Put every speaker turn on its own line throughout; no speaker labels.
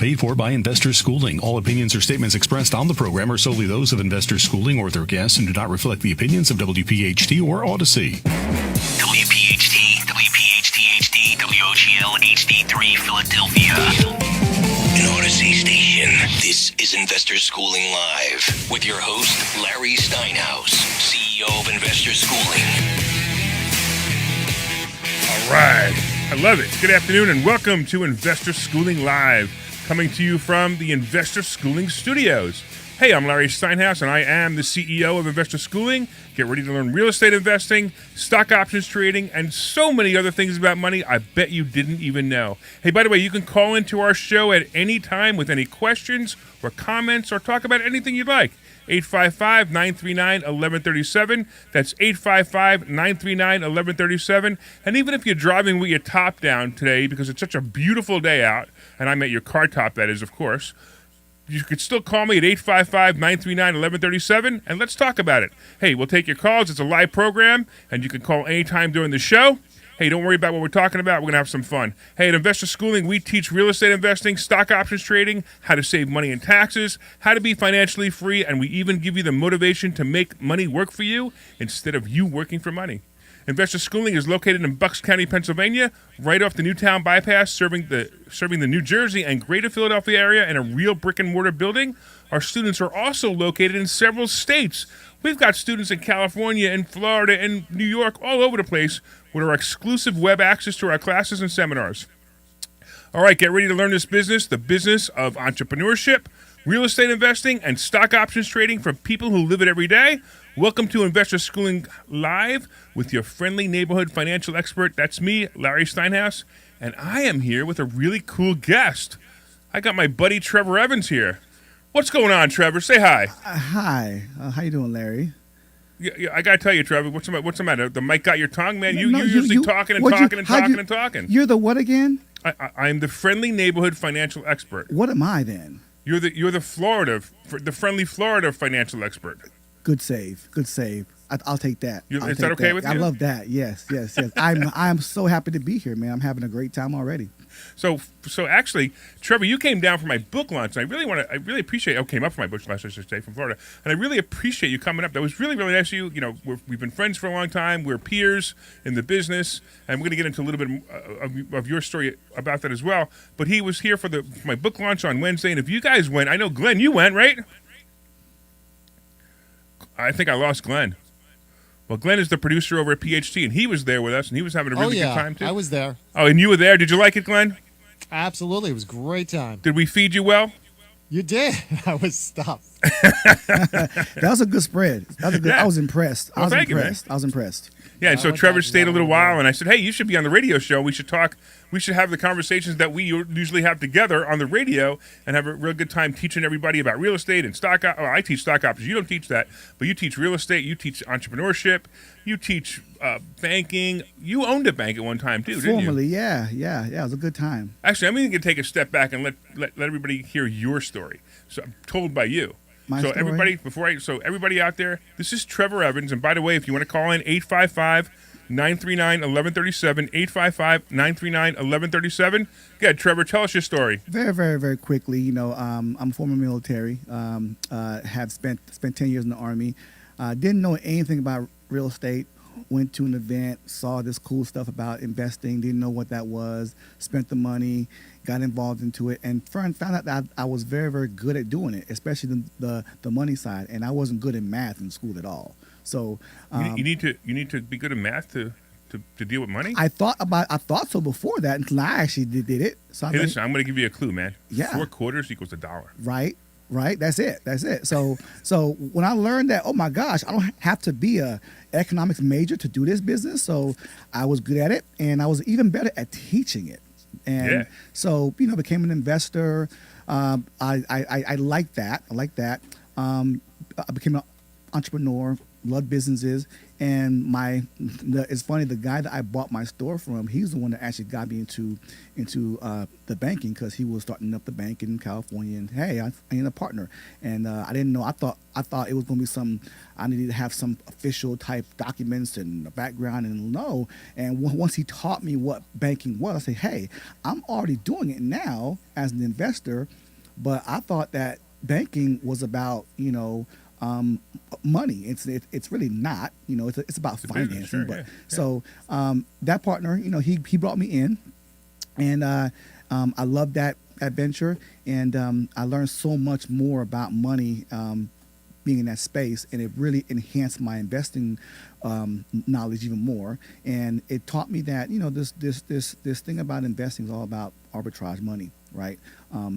paid for by Investor Schooling. All opinions or statements expressed on the program are solely those of Investor Schooling or their guests and do not reflect the opinions of WPHT or Odyssey.
WPHT, WPHT-HD, WOGL HD3 Philadelphia. An Odyssey station. This is Investor Schooling Live with your host, Larry Steinhouse, CEO of Investor Schooling.
All right. I love it. Good afternoon and welcome to Investor Schooling Live, coming to you from the Investor Schooling Studios. Hey, I'm Larry Steinhouse and I am the CEO of Investor Schooling. Get ready to learn real estate investing, stock options trading, and so many other things about money I bet you didn't even know. Hey, by the way, you can call into our show at any time with any questions or comments or talk about anything you'd like. 855-939-1137. That's 855-939-1137. And even if you're driving with your top down today because it's such a beautiful day out, and I meant your car top, that is, of course, you could still call me at 855-939-1137, and let's talk about it. Hey, we'll take your calls. It's a live program, and you can call anytime during the show. Hey, don't worry about what we're talking about. We're going to have some fun. Hey, at Investor Schooling, we teach real estate investing, stock options trading, how to save money and taxes, how to be financially free, and we even give you the motivation to make money work for you instead of you working for money. Investor Schooling is located in Bucks County, Pennsylvania, right off the Newtown bypass, serving the New Jersey and greater Philadelphia area in a real brick-and-mortar building. Our students are also located in several states. We've got students in California and Florida and New York, all over the place, with our exclusive web access to our classes and seminars. All right, get ready to learn this business, the business of entrepreneurship, real estate investing, and stock options trading from people who live it every day. Welcome to Investor Schooling Live with your friendly neighborhood financial expert. That's me, Larry Steinhouse, and I am here with a really cool guest. I got my buddy Trevor Evans here. What's going on, Trevor? Say hi.
Hi. How you doing, Larry?
Yeah, I got to tell you, Trevor, what's the matter? The mic got your tongue, man? You're usually talking.
You're the what again?
I'm the friendly neighborhood financial expert.
What am I then?
You're the friendly Florida financial expert.
Good save. I'll take that.
Is that okay with you?
I love that. Yes. I'm so happy to be here, man. I'm having a great time already.
So actually, Trevor, you came down for my book launch, and I really appreciate. I came up for my book launch, I should say, from Florida, and I really appreciate you coming up. That was really, really nice of you. You know, we've been friends for a long time. We're peers in the business, and we're going to get into a little bit of your story about that as well. But he was here for my book launch on Wednesday, and if you guys went, I know Glenn, you went, right? I think I lost Glenn. Well, Glenn is the producer over at PHT, and he was there with us, and he was having a really good time, too.
I was there.
Oh, and you were there. Did you like it, Glenn?
Absolutely. It was a great time.
Did we feed you well?
You did. I was stuffed.
That was a good spread.
Yeah.
I was impressed.
Well, thank you, man.
I was impressed.
Yeah, and so Trevor stayed a little while, and I said, hey, you should be on the radio show. We should talk. We should have the conversations that we usually have together on the radio and have a real good time teaching everybody about real estate and stock. Oh, I teach stock options. You don't teach that, but you teach real estate. You teach entrepreneurship. You teach banking. You owned a bank at one time, too, didn't you?
Formerly, yeah. It was a good time.
Actually, I'm going to take a step back and let everybody hear your story. So I'm told by you.
Story?
Everybody out there, this is Trevor Evans. And by the way, if you want to call in, 855-939-1137, 855-939-1137. Yeah, Trevor, tell us your story.
Very, very, very quickly. You know, I'm former military. Have spent 10 years in the Army. Didn't know anything about real estate. Went to an event, saw this cool stuff about investing, didn't know what that was, spent the money, got involved into it, and found out that I was very, very good at doing it, especially the money side, and I wasn't good in math in school at all. So
you need to be good at math to deal with money?
I thought so before that until I actually did it. So
listen, I'm going to give you a clue, man.
Yeah.
4 quarters equals $1.
Right. That's it. So when I learned that, oh my gosh, I don't have to be a economics major to do this business. So I was good at it, and I was even better at teaching it. And so, became an investor. I like that. I became an entrepreneur, loved businesses, and it's funny, the guy that I bought my store from, he's the one that actually got me into the banking, because he was starting up the bank in California, and hey, I need a partner, and I didn't know. I thought it was going to be I needed to have some official type documents and a background, and no. And once he taught me what banking was, I said, hey, I'm already doing it now as an investor, but I thought that banking was about, money. It's really not. It's about financing.
Business, sure,
but
yeah.
so that partner, he brought me in, and I loved that adventure, and I learned so much more about money being in that space, and it really enhanced my investing knowledge even more. And it taught me that this thing about investing is all about arbitrage money, right?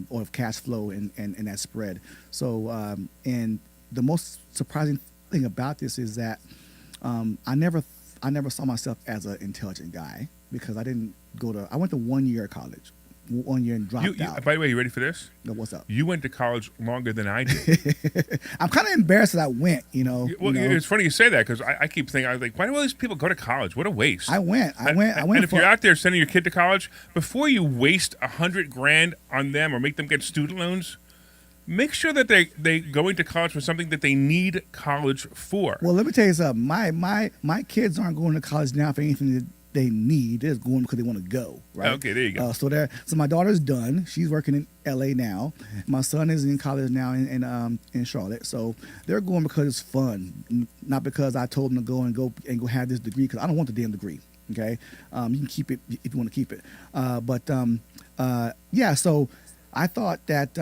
Or cash flow and that spread. So and the most surprising thing about this is that I never saw myself as an intelligent guy, because I went to 1 year of college, 1 year, and dropped out.
By the way, you ready for this?
No, what's up?
You went to college longer than I did.
I'm kind of embarrassed that I went,
Well, it's funny you say that, because I keep thinking, I was like, why do all these people go to college? What a waste.
I went.
And if you're out there sending your kid to college, before you waste $100,000 on them or make them get student loans, make sure that they going to college for something that they need college for.
Well, let me tell you something. My kids aren't going to college now for anything that they need. They're going because they want to go, right?
Okay, there you go.
So my daughter's done. She's working in L.A. now. My son is in college now in Charlotte. So they're going because it's fun, not because I told them to go have this degree, because I don't want the damn degree. Okay, you can keep it if you want to keep it. So I thought that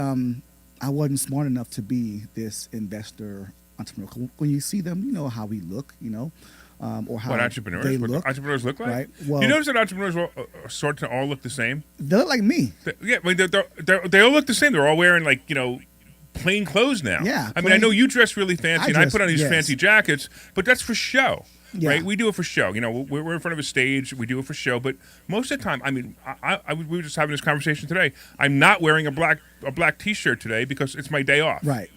I wasn't smart enough to be this investor entrepreneur. When you see them, you know how we look, or how
What entrepreneurs?
they
What
look.
entrepreneurs look like?
Right. Well,
you notice that entrepreneurs sort to all look the same?
They look like me.
Yeah, I mean, they all look the same. They're all wearing plain clothes now.
Yeah,
I mean, I know you dress really fancy, and I
dress-
put on these
yes.
fancy jackets, but that's for show.
Yeah.
Right, we do it for show. We're in front of a stage. We do it for show. But most of the time, I mean, we were just having this conversation today. I'm not wearing a black T-shirt today because it's my day off.
Right.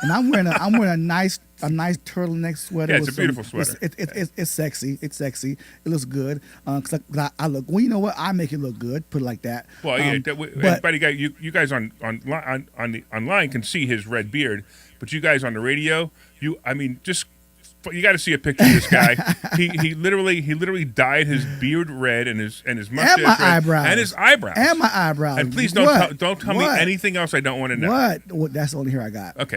And I'm wearing a nice turtleneck sweater.
Yeah, it's a beautiful sweater.
It's sexy. It's sexy. It looks good. Cause I look. Well, you know what? I make it look good. Put it like that.
Well, everybody, you guys online can see his red beard, but you guys on the radio, you got to see a picture of this guy. he literally dyed his beard red and his mustache
and my
red
eyebrows
and his eyebrows.
And my eyebrows.
And please don't tell me anything else I don't want to know.
What? That's the only hair I got.
Okay.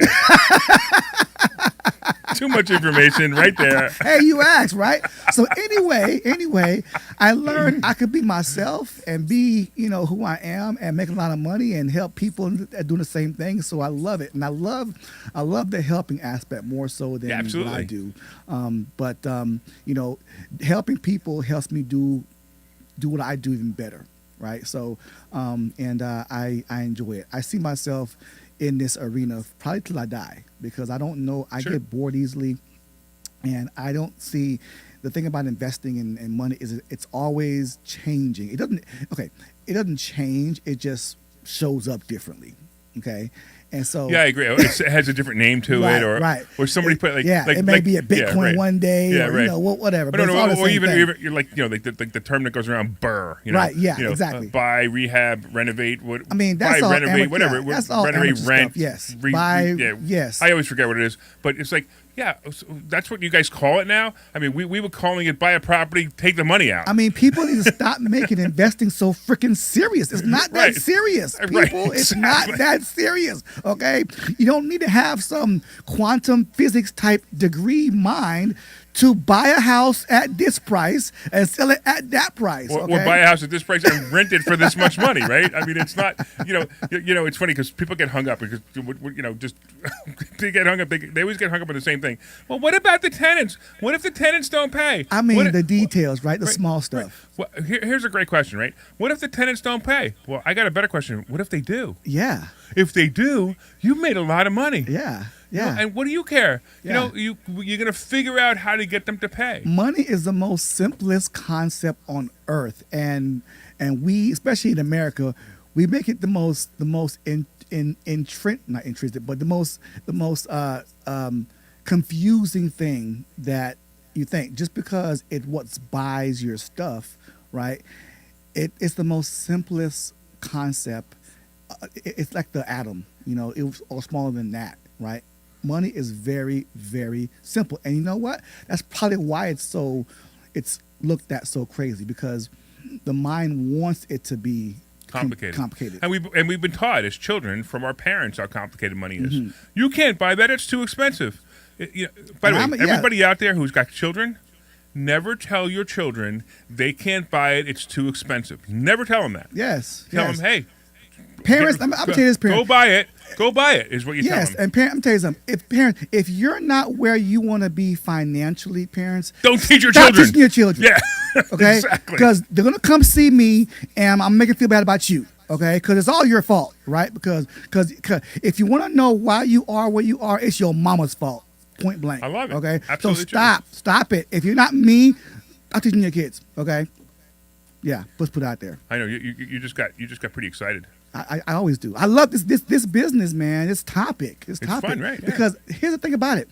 Too much information right there.
Hey, you asked, right? So anyway, I learned I could be myself and be, who I am, and make a lot of money and help people doing the same thing. So I love it, and I love the helping aspect more so than what I do. But helping people helps me do what I do even better, right? So I enjoy it. I see myself in this arena probably till I die, because I don't know. I get bored easily, and I don't see. The thing about investing in money is it's always changing. It doesn't change. It just shows up differently. Okay. And so,
yeah, I agree. It has a different name to it, or somebody put
it may be a Bitcoin one day, whatever.
But or even you're the term that goes around BRRRR,
right? Yeah, exactly.
Buy, rehab, renovate.
That's all
renovate, whatever.
That's all
renovate, rent.
Stuff, yes.
Yes. I always forget what it is, but it's like. Yeah, so that's what you guys call it now. I mean, we were calling it buy a property, take the money out.
I mean, people need to stop making investing so freaking serious. It's not that serious, people. It's not that serious, okay? You don't need to have some quantum physics type degree mind to buy a house at this price and sell it at that price.
Or buy a house at this price and rent it for this much money, right? I mean, it's not, it's funny because people get hung up because, just they get hung up. They always get hung up on the same thing. Well, what about the tenants? What if the tenants don't pay?
I mean, the details, right? The small stuff.
Well, here's a great question, right? What if the tenants don't pay? Well, I got a better question. What if they do? If they do, you've made a lot of money.
Yeah.
And what do you care? You're going to figure out how to get them to pay.
Money is the most simplest concept on earth, and we, especially in America, we make it the most not intrinsic, but the most confusing thing that you think just because it what buys your stuff, right? It's the most simplest concept. It's like the atom, it was or smaller than that, right? Money is very, very simple, and you know what? That's probably why it's looked at so crazy, because the mind wants it to be complicated.
And we've been taught as children from our parents how complicated money is.
Mm-hmm.
You can't buy that; it's too expensive. By the way, everybody out there who's got children, never tell your children they can't buy it; it's too expensive. Never tell them that.
Yes.
Tell them, hey,
parents. I'm tell you this, parents.
Go buy it. Is what you tell them.
Yes, and parents, I'm tell you something. If you're not where you want to be financially, parents,
don't teach your
stop
children.
teaching your children.
Yeah.
Okay.
Exactly.
Because they're gonna come see me, and I'm making feel bad about you. Okay, because it's all your fault, right? Because if you want to know why you are where you are, it's your mama's fault. Point blank.
I love it.
Okay,
Absolutely
so stop it. If you're not me, I'm teaching your kids. Okay, yeah, let's put it out there.
I know you just got pretty excited.
I always do. I love this business, man. This topic. It's
fun, right? Yeah.
Because here's the thing about it.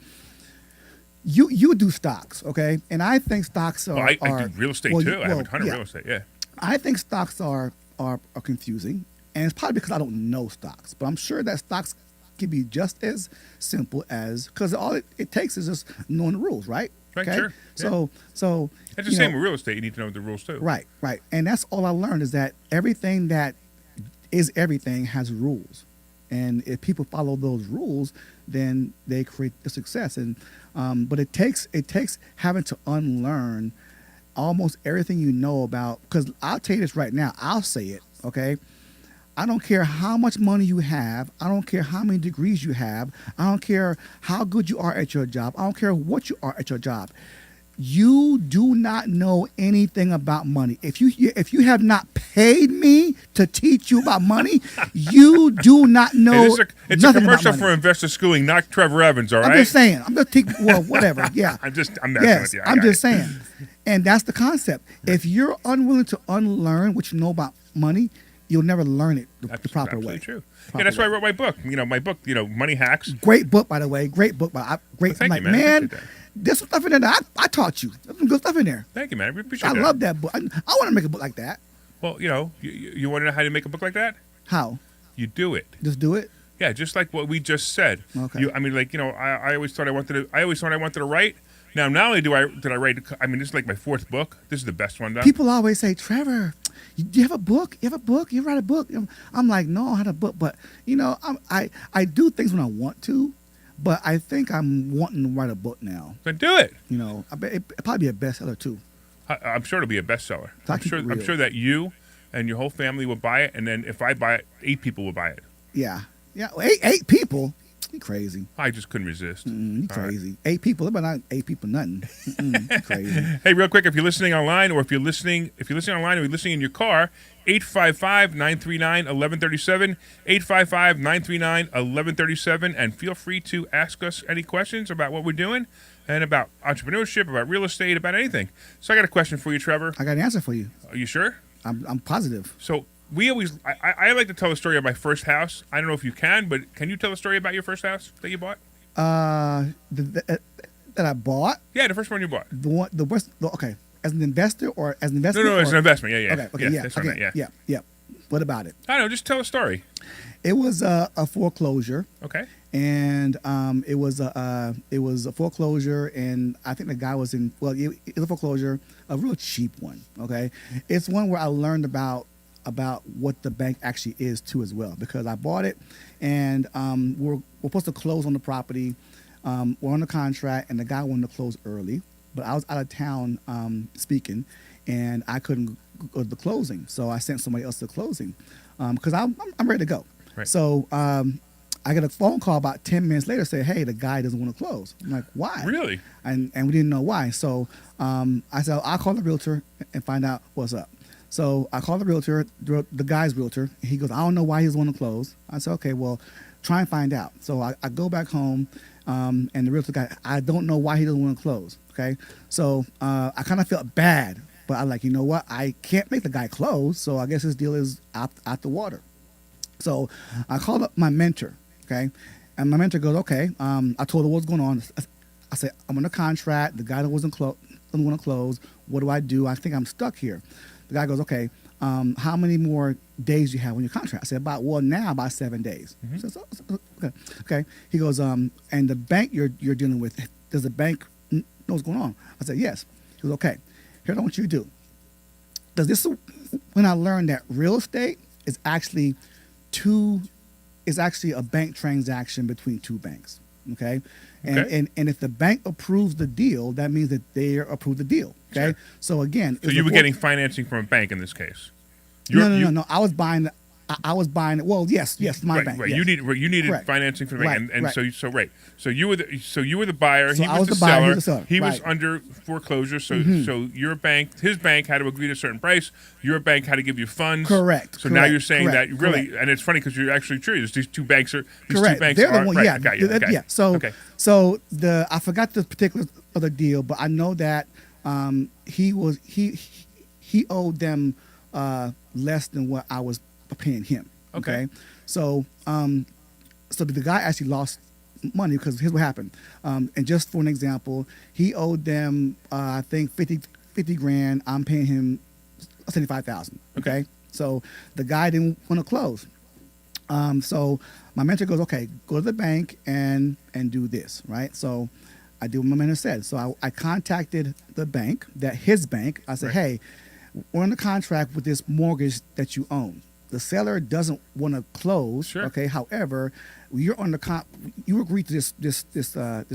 You do stocks, okay, and I think stocks are.
I do real estate too. I have a ton of real estate. Yeah.
I think stocks are confusing, and it's probably because I don't know stocks. But I'm sure that stocks can be just as simple as, because all it takes is just knowing the rules, right?
Right.
Okay?
Sure.
So
It's the same with real estate. You need to know the rules too.
Right. And that's all I learned, is that everything that is everything has rules. And if people follow those rules, then they create the success. And but it takes having to unlearn almost everything you know about, because I'll tell you this right now, I'll say it, okay? I don't care how much money you have. I don't care how many degrees you have. I don't care how good you are at your job. I don't care what you are at your job. You do not know anything about money. If you have not paid me to teach you about money, you do not know.
Hey, it's a commercial for investor schooling, not Trevor Evans. All right.
I'm just saying. I'm just teaching. Well, whatever. Yeah.
I'm messing with you.
I'm just saying. And that's the concept. If you're unwilling to unlearn what you know about money, you'll never learn it the proper way.
That's true. Yeah, that's why I wrote my book. My book, Money Hacks.
Great book, by the way. Great book. Great.
Well,
I'm
thank you, man.
There's some stuff in there that I taught you. There's some good stuff in there.
Thank you, man. I appreciate
I
that.
love that book. I want to make a book like that.
Well, you want to know how to make a book like that?
How?
You do it.
Just do it?
Yeah, just like what we just said.
Okay.
I always thought I wanted to write. Now, not only did I write, this is like my fourth book. This is the best one done.
People always say, Trevor, you have a book? You have a book? You write a book? I'm like, no, I don't have a book. But, I do things when I want to. But I think I'm wanting to write a book now.
Then do it.
I bet it'll probably be a bestseller too.
I'm sure it'll be a bestseller. I'm sure that you and your whole family will buy it, and then if I buy it, 8 people will buy it.
Yeah. Well, eight people. You crazy.
I just couldn't resist.
You crazy. Right. 8 people. About not 8 people, nothing. Crazy.
Hey, real quick, if you're listening online, or if you're listening online, or you're listening in your car, 855-939-1137, 855-939-1137, and feel free to ask us any questions about what we're doing and about entrepreneurship, about real estate, about anything. So I got a question for you, Trevor.
I got an answer for you.
Are you sure?
I'm positive.
So I like to tell a story of my first house. I don't know if you can, but can you tell a story about your first house that you bought?
That I bought?
Yeah, the first one you bought.
Okay. As an investor or as an investment?
No, as an investment. Yeah.
Okay, yeah.
That's what I meant, yeah.
Yeah. What about it?
I don't know. Just tell a story.
It was a foreclosure.
Okay.
And it was a foreclosure, and I think the guy was it was a foreclosure, a real cheap one. Okay. It's one where I learned about what the bank actually is too as well, because I bought it, and we're supposed to close on the property. We're on the contract, and the guy wanted to close early, but I was out of town speaking, and I couldn't go to the closing, so I sent somebody else to the closing because I'm ready to go.
Right.
So I get a phone call about 10 minutes later saying, hey, the guy doesn't want to close. I'm like, why?
Really?
And we didn't know why. So I said, I'll call the realtor and find out what's up. So I called the realtor, the guy's realtor. He goes, I don't know why he doesn't want to close. I said, okay, well, try and find out. So I go back home, and the realtor guy, I don't know why he doesn't want to close. Okay. So I kind of felt bad, but I'm like, you know what? I can't make the guy close. So I guess his deal is out the water. So I called up my mentor. Okay. And my mentor goes, okay. I told her what's going on. I said, I'm on a contract. The guy that doesn't want to close. What do I do? I think I'm stuck here. The guy goes, okay, how many more days do you have on your contract? I said, about 7 days. I said, okay. He goes, and the bank you're dealing with, does the bank know what's going on? I said, yes. He goes, okay, here's what I want you to do. Does this, when I learned that real estate is actually a bank transaction between two banks. Okay? And if the bank approves the deal, that means that they approve the deal. Okay?
Sure.
So again,
So you were getting financing from a bank in this case.
No. I was buying it. Well, yes, my bank.
Right.
Yes.
You needed
Correct.
financing from the bank, and
Right.
So you were the buyer.
So
He
I
was
was
the
the buyer, he
seller.
was the seller.
He was
Right.
under foreclosure. So his bank had to agree to a certain price. Your bank had to give you funds.
Correct.
So now you're saying
Correct.
that really, and it's funny because you're actually true. These two banks are
Correct.
They're
They're the one.
right.
Yeah.
Okay, okay.
Yeah. So
okay.
so I forgot the particular other deal, but I know that he owed them less than what I was paying him.
Okay.
So so the guy actually lost money because here's what happened. And just for an example, he owed them I think 50 grand. I'm paying him 75,000. Okay. So the guy didn't want to close. So my mentor goes, okay, go to the bank and do this, right? So I did what my mentor said. So I contacted the bank, his bank. I said,
Right.
hey, we're in a contract with this mortgage that you own. The seller doesn't want to close.
Sure.
Okay. However, you're on you agreed to this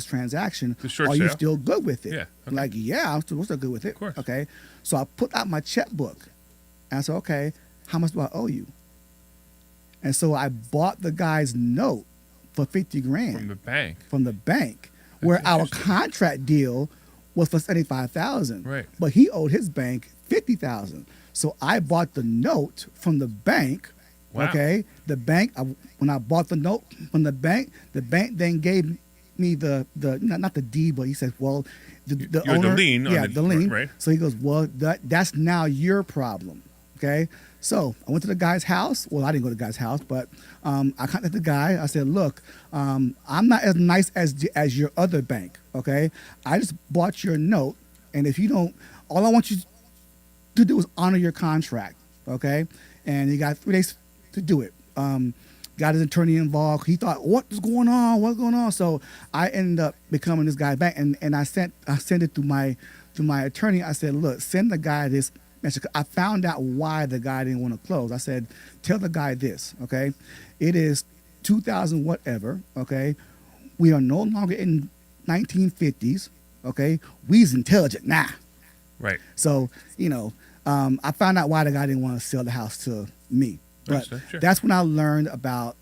transaction.
The short
Are you
sale.
still good with it?
Yeah, okay.
Like, yeah, I'm still good with it.
Of course.
Okay. So I put out my checkbook and I said, okay, how much do I owe you? And so I bought the guy's note for 50 grand
From the bank.
where our
interesting.
contract deal was for 75,000.
Right.
But he owed his bank 50,000. So I bought the note from the bank.
Wow.
Okay. The bank, when I bought the note from the bank then gave me the not the deed, but he said, well, the
You had the
owner,
lien on
yeah,
the-
the lien.
right.
So he goes, well, that's now your problem. Okay. So I went to the guy's house. Well, I didn't go to the guy's house, but I contacted the guy. I said, look, I'm not as nice as your other bank. Okay. I just bought your note. And if you don't, all I want you to do is honor your contract. Okay. And he got 3 days to do it. Got his attorney involved. He thought, what's going on? What's going on? So I ended up becoming this guy's bank. And I sent it to my attorney. I said, look, send the guy this message. I found out why the guy didn't want to close. I said, tell the guy this, okay? It is 2000 whatever, okay? We are no longer in 1950s, okay? We's intelligent now.
Right.
So, I found out why the guy didn't want to sell the house to me. But
Understood, sure.
that's when I learned about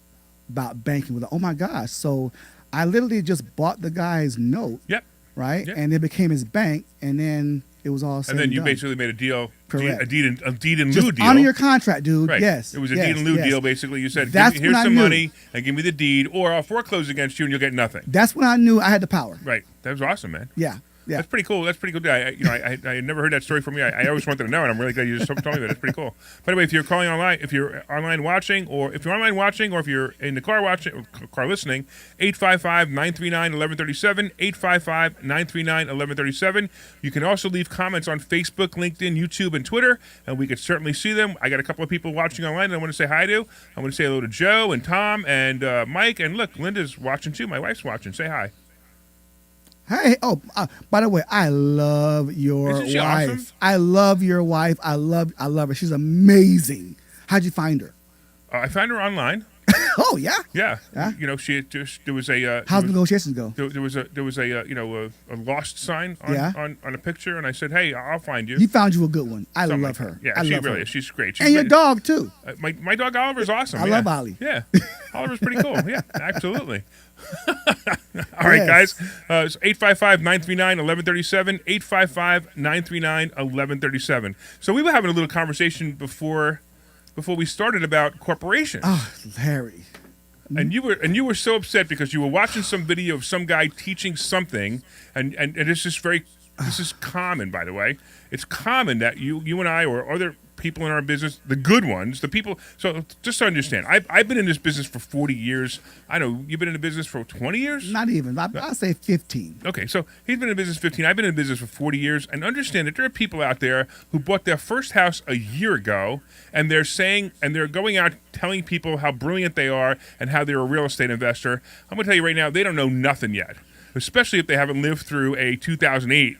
banking. With oh my gosh! So I literally just bought the guy's note,
Yep.
right?
Yep.
And it became his bank, and then it was all said
And then you
done.
basically made a deal,
Correct.
a deed in
Just
lieu deal.
honor your contract, dude.
Right.
Yes.
It was a
yes,
deed in lieu
yes.
deal. Basically, you said,
That's
here's
when I
some
knew.
money and give me the deed, or I'll foreclose against you and you'll get nothing.
That's when I knew I had the power.
Right. That was awesome, man.
Yeah. Yeah.
That's pretty cool. That's pretty cool. I had never heard that story from you. I always wanted to know, and I'm really glad you just told me that. That's pretty cool. By the way, if you're calling online, if you're online watching, or if you're in the car watching, or car listening, 855-939-1137, 855-939-1137. You can also leave comments on Facebook, LinkedIn, YouTube, and Twitter, and we could certainly see them. I got a couple of people watching online that I want to say hi to. I want to say hello to Joe and Tom and Mike, and look, Linda's watching too. My wife's watching. Say hi.
Hey, by the way, I love your
Isn't she
wife.
awesome?
I love your wife. I love her. She's amazing. How'd you find her?
I found her online.
Oh yeah.
Yeah,
Yeah?
there was a
How's negotiations go?
there was a lost sign on,
Yeah.
on a picture, and I said, hey, I'll find you.
He found you a good one. I
Something
love
like
her.
that. Yeah,
I
she
love
really
her.
is. She's great. She's
And your
great.
dog too.
My dog Oliver's awesome.
I
yeah.
love Ollie.
Yeah, Oliver's pretty cool. Yeah, absolutely. All right,
Yes.
guys. It's 855-939-1137, 855-939-1137. So we were having a little conversation before we started about corporations.
Oh, Larry.
And you were so upset because you were watching some video of some guy teaching something, and it's just this is common, by the way. It's common that you and I or other people in our business, the good ones, the people. So just to understand, I've been in this business for 40 years. I know you've been in the business for 20 years?
Not even. I'll say 15.
Okay, so he's been in business 15. I've been in business for 40 years, and understand that there are people out there who bought their first house a year ago, and they're going out telling people how brilliant they are and how they're a real estate investor. I'm going to tell you right now, they don't know nothing yet, especially if they haven't lived through a 2008.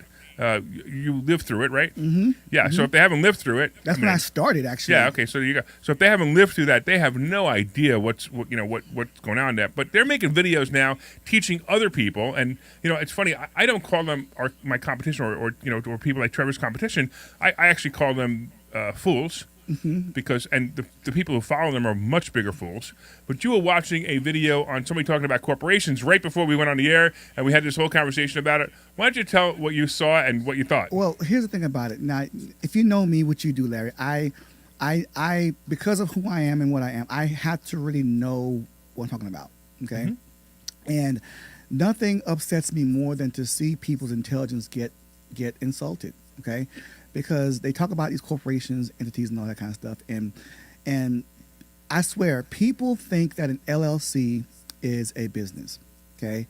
You lived through it, right? Mm-hmm. Yeah. Mm-hmm. So if they haven't lived through it,
that's when I started, actually.
Yeah. Okay. So So if they haven't lived through that, they have no idea what's going on there. But they're making videos now teaching other people, and it's funny. I don't call them my competition or people like Trevor's competition. I actually call them fools. Mm-hmm. Because the people who follow them are much bigger fools. But you were watching a video on somebody talking about corporations right before we went on the air, and we had this whole conversation about it. Why don't you tell what you saw and what you thought?
Well, here's the thing about it. Now, if you know me, what you do, Larry, I because of who I am and what I am, I have to really know what I'm talking about. Okay, and nothing upsets me more than to see people's intelligence get insulted. Okay. Because they talk about these corporations, entities, and all that kind of stuff, and I swear, people think that an LLC is a business. Okay,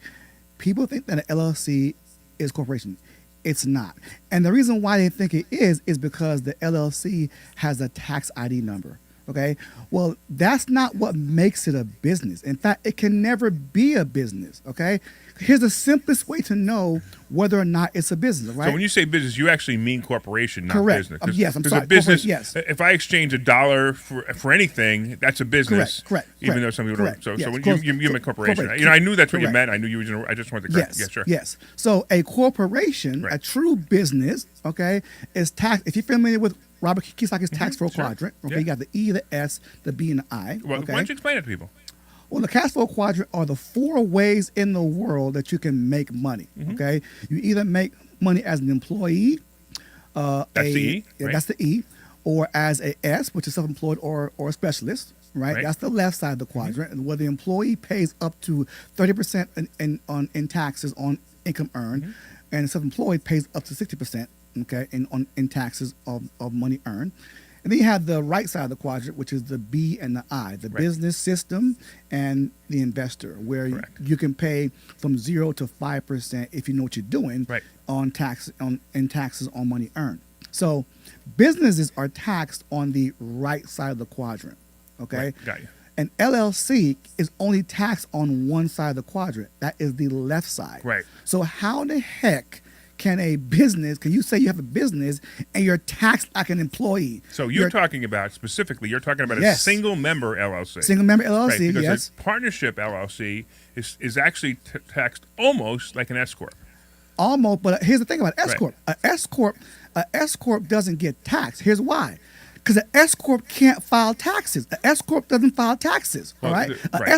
people think that an LLC is a corporation. It's not, and the reason why they think it is because the LLC has a tax ID number. Okay, well, that's not what makes it a business. In fact, it can never be a business. Okay, here's the simplest way to know whether or not it's a business. Right.
So when you say business, you actually mean corporation, not
Correct.
business.
Yes, I'm sorry.
A business.
Yes.
If I exchange $1 for anything, that's a business.
Correct.
Even though some people don't. So
Yes.
when you meant corporation. I knew that's what you meant. I knew you were. I just wanted to correct.
Yes.
Yeah, sure.
Yes. So a corporation,
Right.
a true business, okay, is taxed. If you're familiar with Robert Kiyosaki's tax flow
Sure.
quadrant, okay,
Yeah.
you got the E, the S, the B, and the I.
Well,
Okay.
why don't you explain it to people?
Well, the cash flow quadrant are the 4 ways in the world that you can make money. Okay, you either make money as an employee,
That's the E, right?
That's the E, or as a S, which is self-employed or a specialist. Right? That's the left side of the quadrant, and where the employee pays up to 30% in taxes on income earned, and the self-employed pays up to 60%. Okay, in taxes of money earned. And then you have the right side of the quadrant, which is the B and the I, the business system and the investor, where you can pay from 0 to 5% if you know what you're doing on taxes on money earned. So businesses are taxed on the right side of the quadrant. Okay,
Right. Got you.
An LLC is only taxed on one side of the quadrant. That is the left side.
Right.
So how the heck can you say you have a business and you're taxed like an employee?
So you're talking about a
Yes.
single member LLC.
Single member LLC,
Right, because
yes.
a partnership LLC is actually taxed almost like an S corp.
Almost, but here's the thing about S corp. A S corp doesn't get taxed. Here's why. Because an S corp can't file taxes. A S corp doesn't file taxes.
Well,
all right.
right.
A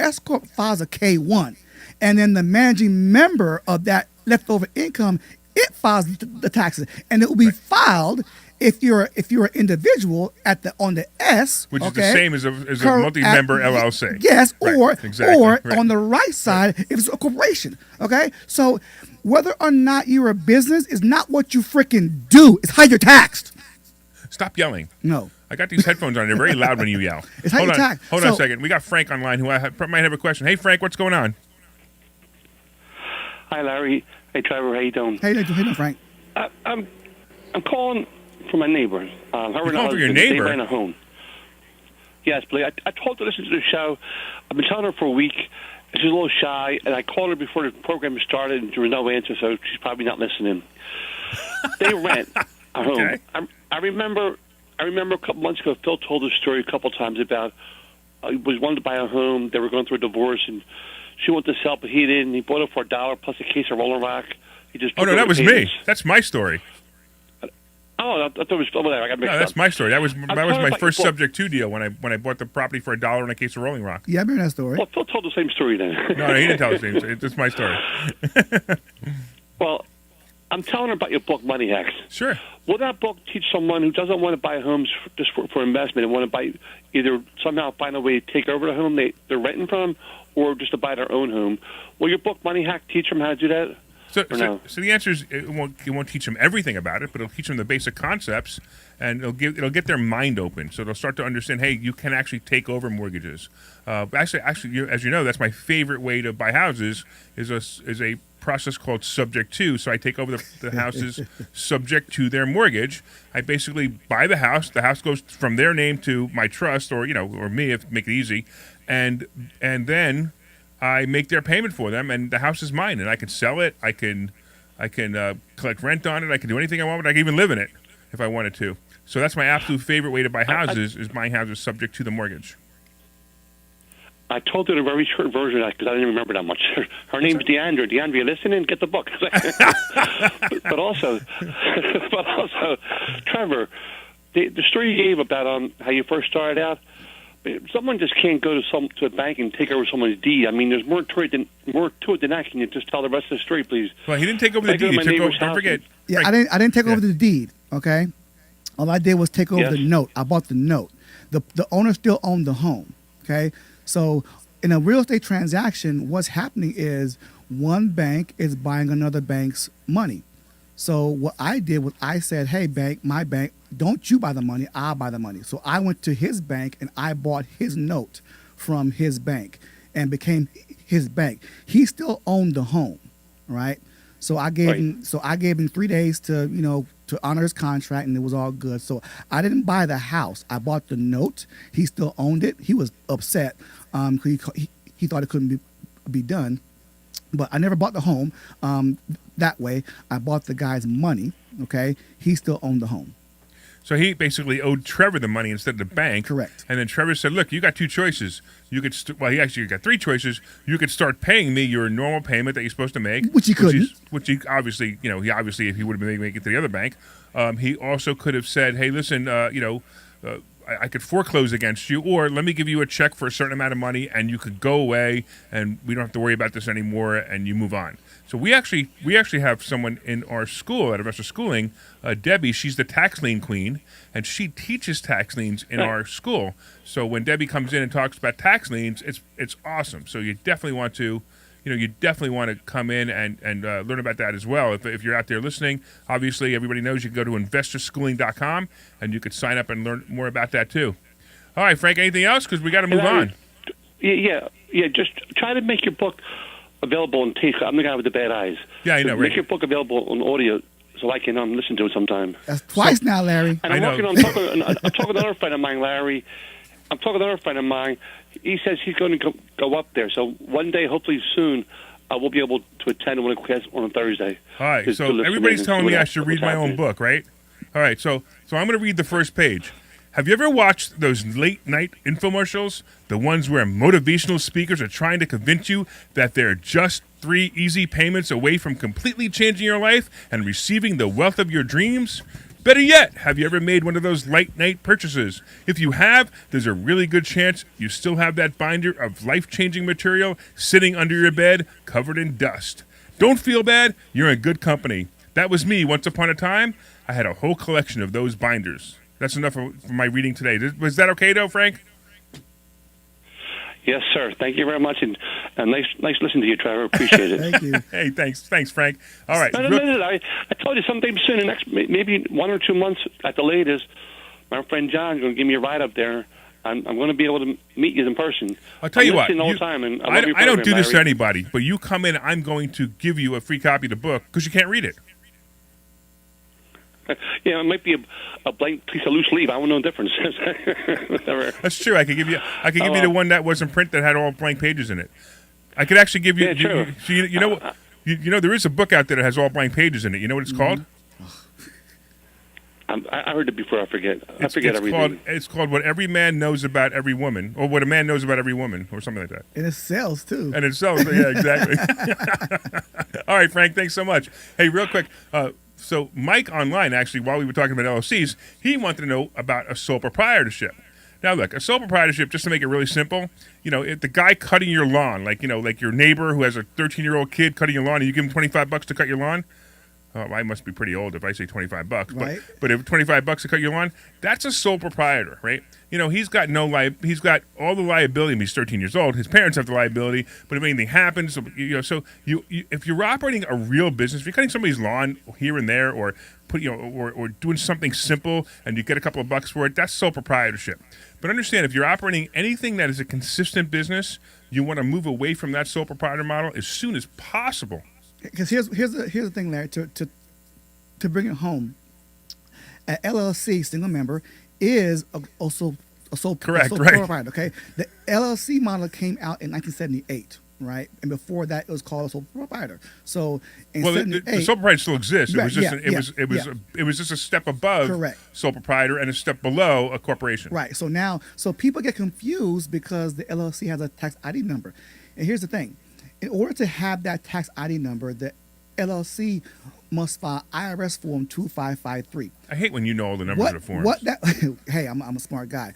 S corp files a K1, and then the managing member of that leftover income, it files the taxes, and it will be filed if you're an individual on the S,
which is the same as a multi-member LLC.
Yes,
Right, exactly,
or
right.
on the right side if it's a corporation. Okay, so whether or not you're a business is not what you freaking do; it's how you're taxed.
Stop yelling.
No.
I got these headphones on. They're very loud when you yell.
It's how you tax.
Hold on a second. We got Frank online who might have a question. Hey, Frank, what's going on?
Hi, Larry. Hey, Trevor. How you doing?
Hey, Frank.
I'm calling for my neighbor.
You're calling for your neighbor?
They ran a home. Yes, but I told her to listen to the show. I've been telling her for a week. She's a little shy, and I called her before the program started, and there was no answer, so she's probably not listening. They rent a home.
Okay.
I remember a couple months ago, Phil told a story a couple times about he wanted to buy a home. They were going through a divorce, and she wanted to sell, but he didn't. He bought it for $1 plus a case of Roller Rock. He just
Oh, no, that was me. That's my story.
Oh, I thought it was whatever. I got mixed
No, that's
up.
my story. That was my
about
first
your book.
subject to deal when I bought the property for $1 and a case of Rolling Rock.
Yeah, I remember that story.
Well, Phil told the same story then.
No, he didn't tell the same story. It's my story.
Well, I'm telling her about your book, Money Hacks.
Sure.
Will that book teach someone who doesn't want to buy homes just for investment and want to buy either somehow find a way to take over the home they're renting from or just to buy their own home? Will your book, Money Hack, teach them how to do that?
So the answer is it won't teach them everything about it, but it'll teach them the basic concepts, and it'll get their mind open. So they'll start to understand, hey, you can actually take over mortgages. Actually, as you know, that's my favorite way to buy houses is a process called subject to. So I take over the houses subject to their mortgage. I basically buy the house. The house goes from their name to my trust, or me, if make it easy, and then I make their payment for them, and the house is mine, and I can sell it. I can collect rent on it. I can do anything I want, but I can even live in it if I wanted to. So that's my absolute favorite way to buy houses is buying houses subject to the mortgage.
I told her the very short version because I didn't remember that much. Her name's Deandra. Deandra, you listening? Get the book. but also, Trevor, the story you gave about how you first started out, someone just can't go to a bank and take over someone's deed. I mean, there's more to it than that. Can you just tell the rest of the story, please?
Well, he didn't take over the deed. Don't forget.
Yeah, I didn't take over the deed. Okay, all I did was take over the note. I bought the note. The owner still owned the home. Okay, so in a real estate transaction, what's happening is one bank is buying another bank's money. So what I did was I said, hey, bank, my bank, don't you buy the money, I'll buy the money. So I went to his bank and I bought his note from his bank and became his bank. He still owned the home, right? So I gave him 3 days to honor his contract, and it was all good. So I didn't buy the house. I bought the note. He still owned it. He was upset because he thought it couldn't be done. But I never bought the home that way. I bought the guy's money, okay? He still owned the home.
So he basically owed Trevor the money instead of the bank.
Correct.
And then Trevor said, look, you got two choices. You could, he actually got three choices. You could start paying me your normal payment that you're supposed to make.
Which he couldn't.
Which he obviously, if he would have been making it to the other bank, he also could have said, hey, listen, I could foreclose against you, or let me give you a check for a certain amount of money, and you could go away, and we don't have to worry about this anymore, and you move on. So we actually have someone in our school at Investor Schooling, Debbie. She's the tax lien queen, and she teaches tax liens in our school. So when Debbie comes in and talks about tax liens, it's awesome. So you definitely want to. You definitely want to come in and learn about that as well. If you're out there listening, obviously everybody knows you can go to investorschooling.com and you could sign up and learn more about that too. All right, Frank, anything else? Because we got to move on.
Yeah. Just try to make your book available on tape. I'm the guy with the bad eyes.
Yeah, I know.
Make your book available on audio so I can listen to it sometime.
That's twice now, Larry.
And I'm talking to another friend of mine, Larry. I'm talking to another friend of mine. He says he's going to go up there. So one day, hopefully soon, I will be able to attend one of the classes on a Thursday.
All right. So everybody's telling me I should read my own book, right? All right. So I'm going to read the first page. Have you ever watched those late night infomercials? The ones where motivational speakers are trying to convince you that they're just 3 easy payments away from completely changing your life and receiving the wealth of your dreams? Better yet, have you ever made one of those late night purchases? If you have, there's a really good chance you still have that binder of life-changing material sitting under your bed covered in dust. Don't feel bad, you're in good company. That was me once upon a time. I had a whole collection of those binders. That's enough for my reading today. Was that okay, though, Frank?
Yes, sir. Thank you very much, and nice listening to you, Trevor. Appreciate it.
Thank you.
Hey, thanks, Frank. All right.
No. I told you sometime soon, the next maybe 1 or 2 months at the latest, my friend John's going to give me a ride up there. I'm going to be able to meet you in person.
I'll tell you what.
All the time, and
I don't do this to anybody, but you come in, I'm going to give you a free copy of the book because you can't read it.
Yeah, it might be a blank piece of loose leaf. I don't know the difference.
That's true. I could give you the one that was in print that had all blank pages in it. I could actually give you.
Yeah, true.
You know what? There is a book out there that has all blank pages in it. You know what it's called?
I heard it before. I forget everything.
It's called What Every Man Knows About Every Woman, or What a Man Knows About Every Woman, or something like that.
And it sells too.
And it sells. Yeah, exactly. All right, Frank. Thanks so much. Hey, real quick. So Mike online, actually, while we were talking about LLCs, he wanted to know about a sole proprietorship. Now, look, a sole proprietorship, just to make it really simple, if the guy cutting your lawn, like your neighbor who has a 13-year-old kid cutting your lawn, and you give him $25 to cut your lawn, I must be pretty old if I say $25,
Right.
but if $25 to cut your lawn, that's a sole proprietor, right? He's got he's got all the liability. I mean, he's 13 years old. His parents have the liability, but if anything happens, so if you're operating a real business, if you're cutting somebody's lawn here and there, or or doing something simple and you get a couple of bucks for it, that's sole proprietorship. But understand, if you're operating anything that is a consistent business, you want to move away from that sole proprietor model as soon as possible.
Because here's the thing, Larry, to bring it home. An LLC, single member, is also a sole
Correct,
sole
right.
proprietor. Okay, the LLC model came out in 1978, right? And before that, it was called a sole proprietor. So in
Well,
78,
the sole proprietor still exists. It
Right,
was just
yeah,
it was just a step above
Correct.
sole proprietor and a step below a corporation.
right. So people get confused because the LLC has a tax ID number. And here's the thing: in order to have that tax ID number, the LLC must file IRS Form 2553.
I hate when you know all the numbers of the forms.
Hey, I'm a smart guy.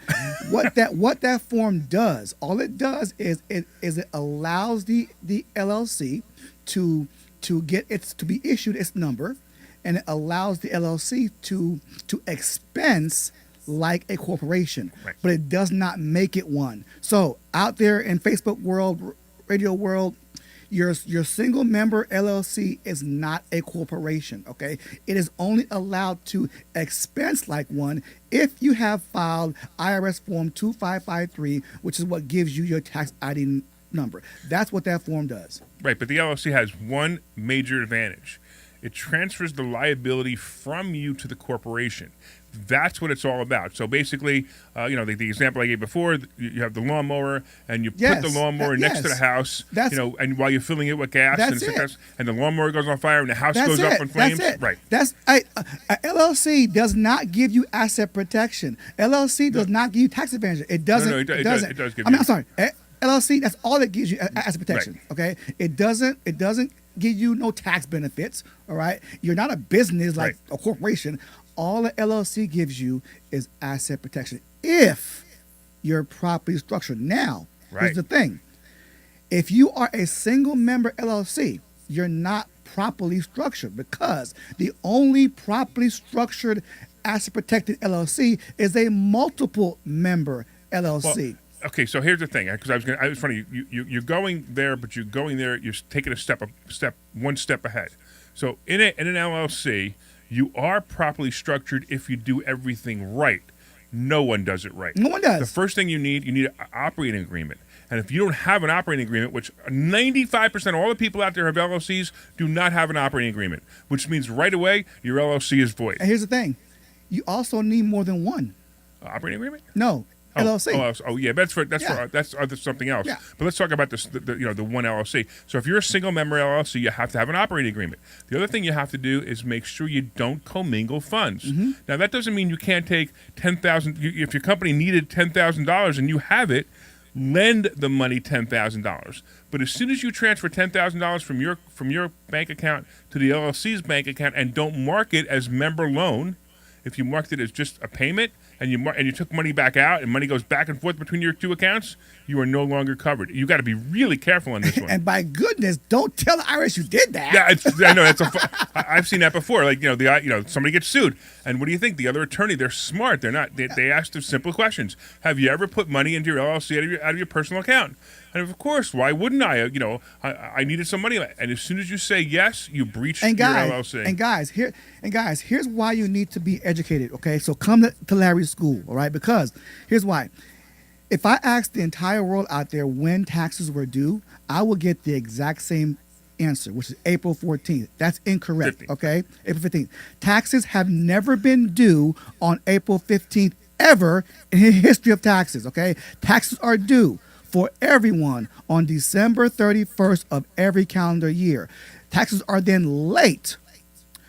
what that form does, all it does is it allows the LLC to be issued its number, and it allows the LLC to expense like a corporation,
Right.
but it does not make it one. So out there in Facebook world, radio world, your single member LLC is not a corporation, okay? It is only allowed to expense like one if you have filed IRS Form 2553, which is what gives you your tax ID number. That's what that form does.
Right, but the LLC has one major advantage. It transfers the liability from you to the corporation. That's what it's all about. So basically, the example I gave before, you have the lawnmower, and you
Yes,
put the lawnmower next to the
yes.
house,
That's-
and while you're filling it with gas,
That's it.
and the lawnmower goes on fire, and the house
That's
goes up
it.
in flames.
That's it.
Right.
A LLC does not give you asset protection. LLC does not give you tax advantage. It doesn't.
No, it does-
doesn't.
it does give
I mean,
you-
I'm sorry. LLC, that's all it gives you, asset protection.
Right.
Okay. It doesn't give you no tax benefits. All right. You're not a business like
Right.
a corporation. All the LLC gives you is asset protection if you're properly structured. Now,
Right.
here's the thing. If you are a single member LLC, you're not properly structured, because the only properly structured asset protected LLC is a multiple member LLC.
Well, okay, so here's the thing, because I was funny. You're going there, but you're taking one step ahead. So in an LLC, you are properly structured if you do everything right. No one does it right.
No one does.
The first thing you need an operating agreement. And if you don't have an operating agreement, which 95% of all the people out there have LLCs do not have an operating agreement, which means right away your LLC is void.
And here's the thing. You also need more than one.
Operating agreement?
No. LLC.
Yeah, that's
Yeah.
something else.
Yeah.
But let's talk about the one LLC. So if you're a single member LLC, you have to have an operating agreement. The other thing you have to do is make sure you don't commingle funds.
Mm-hmm.
Now that doesn't mean you can't take $10,000. If your company needed $10,000 and you have it, lend the money $10,000. But as soon as you transfer $10,000 from your bank account to the LLC's bank account and don't mark it as member loan, if you marked it as just a payment and you took money back out and money goes back and forth between your two accounts, you are no longer covered. You got to be really careful on this one.
And by goodness, don't tell the IRS you did that.
Yeah, I know I've seen that before. Like somebody gets sued, and what do you think? The other attorney, they're smart. They're not. They ask the simple questions. Have you ever put money into your LLC out of your personal account? And of course, why wouldn't I? I needed some money, and as soon as you say yes, you breach your LLC.
And guys, here's why you need to be educated. Okay, so come to Larry's school, all right? Because here's why. If I ask the entire world out there when taxes were due, I will get the exact same answer, which is April 14th. That's incorrect.
15th.
Okay, April 15th. Taxes have never been due on April 15th ever in the history of taxes. Okay, taxes are due for everyone on December 31st of every calendar year. Taxes are then late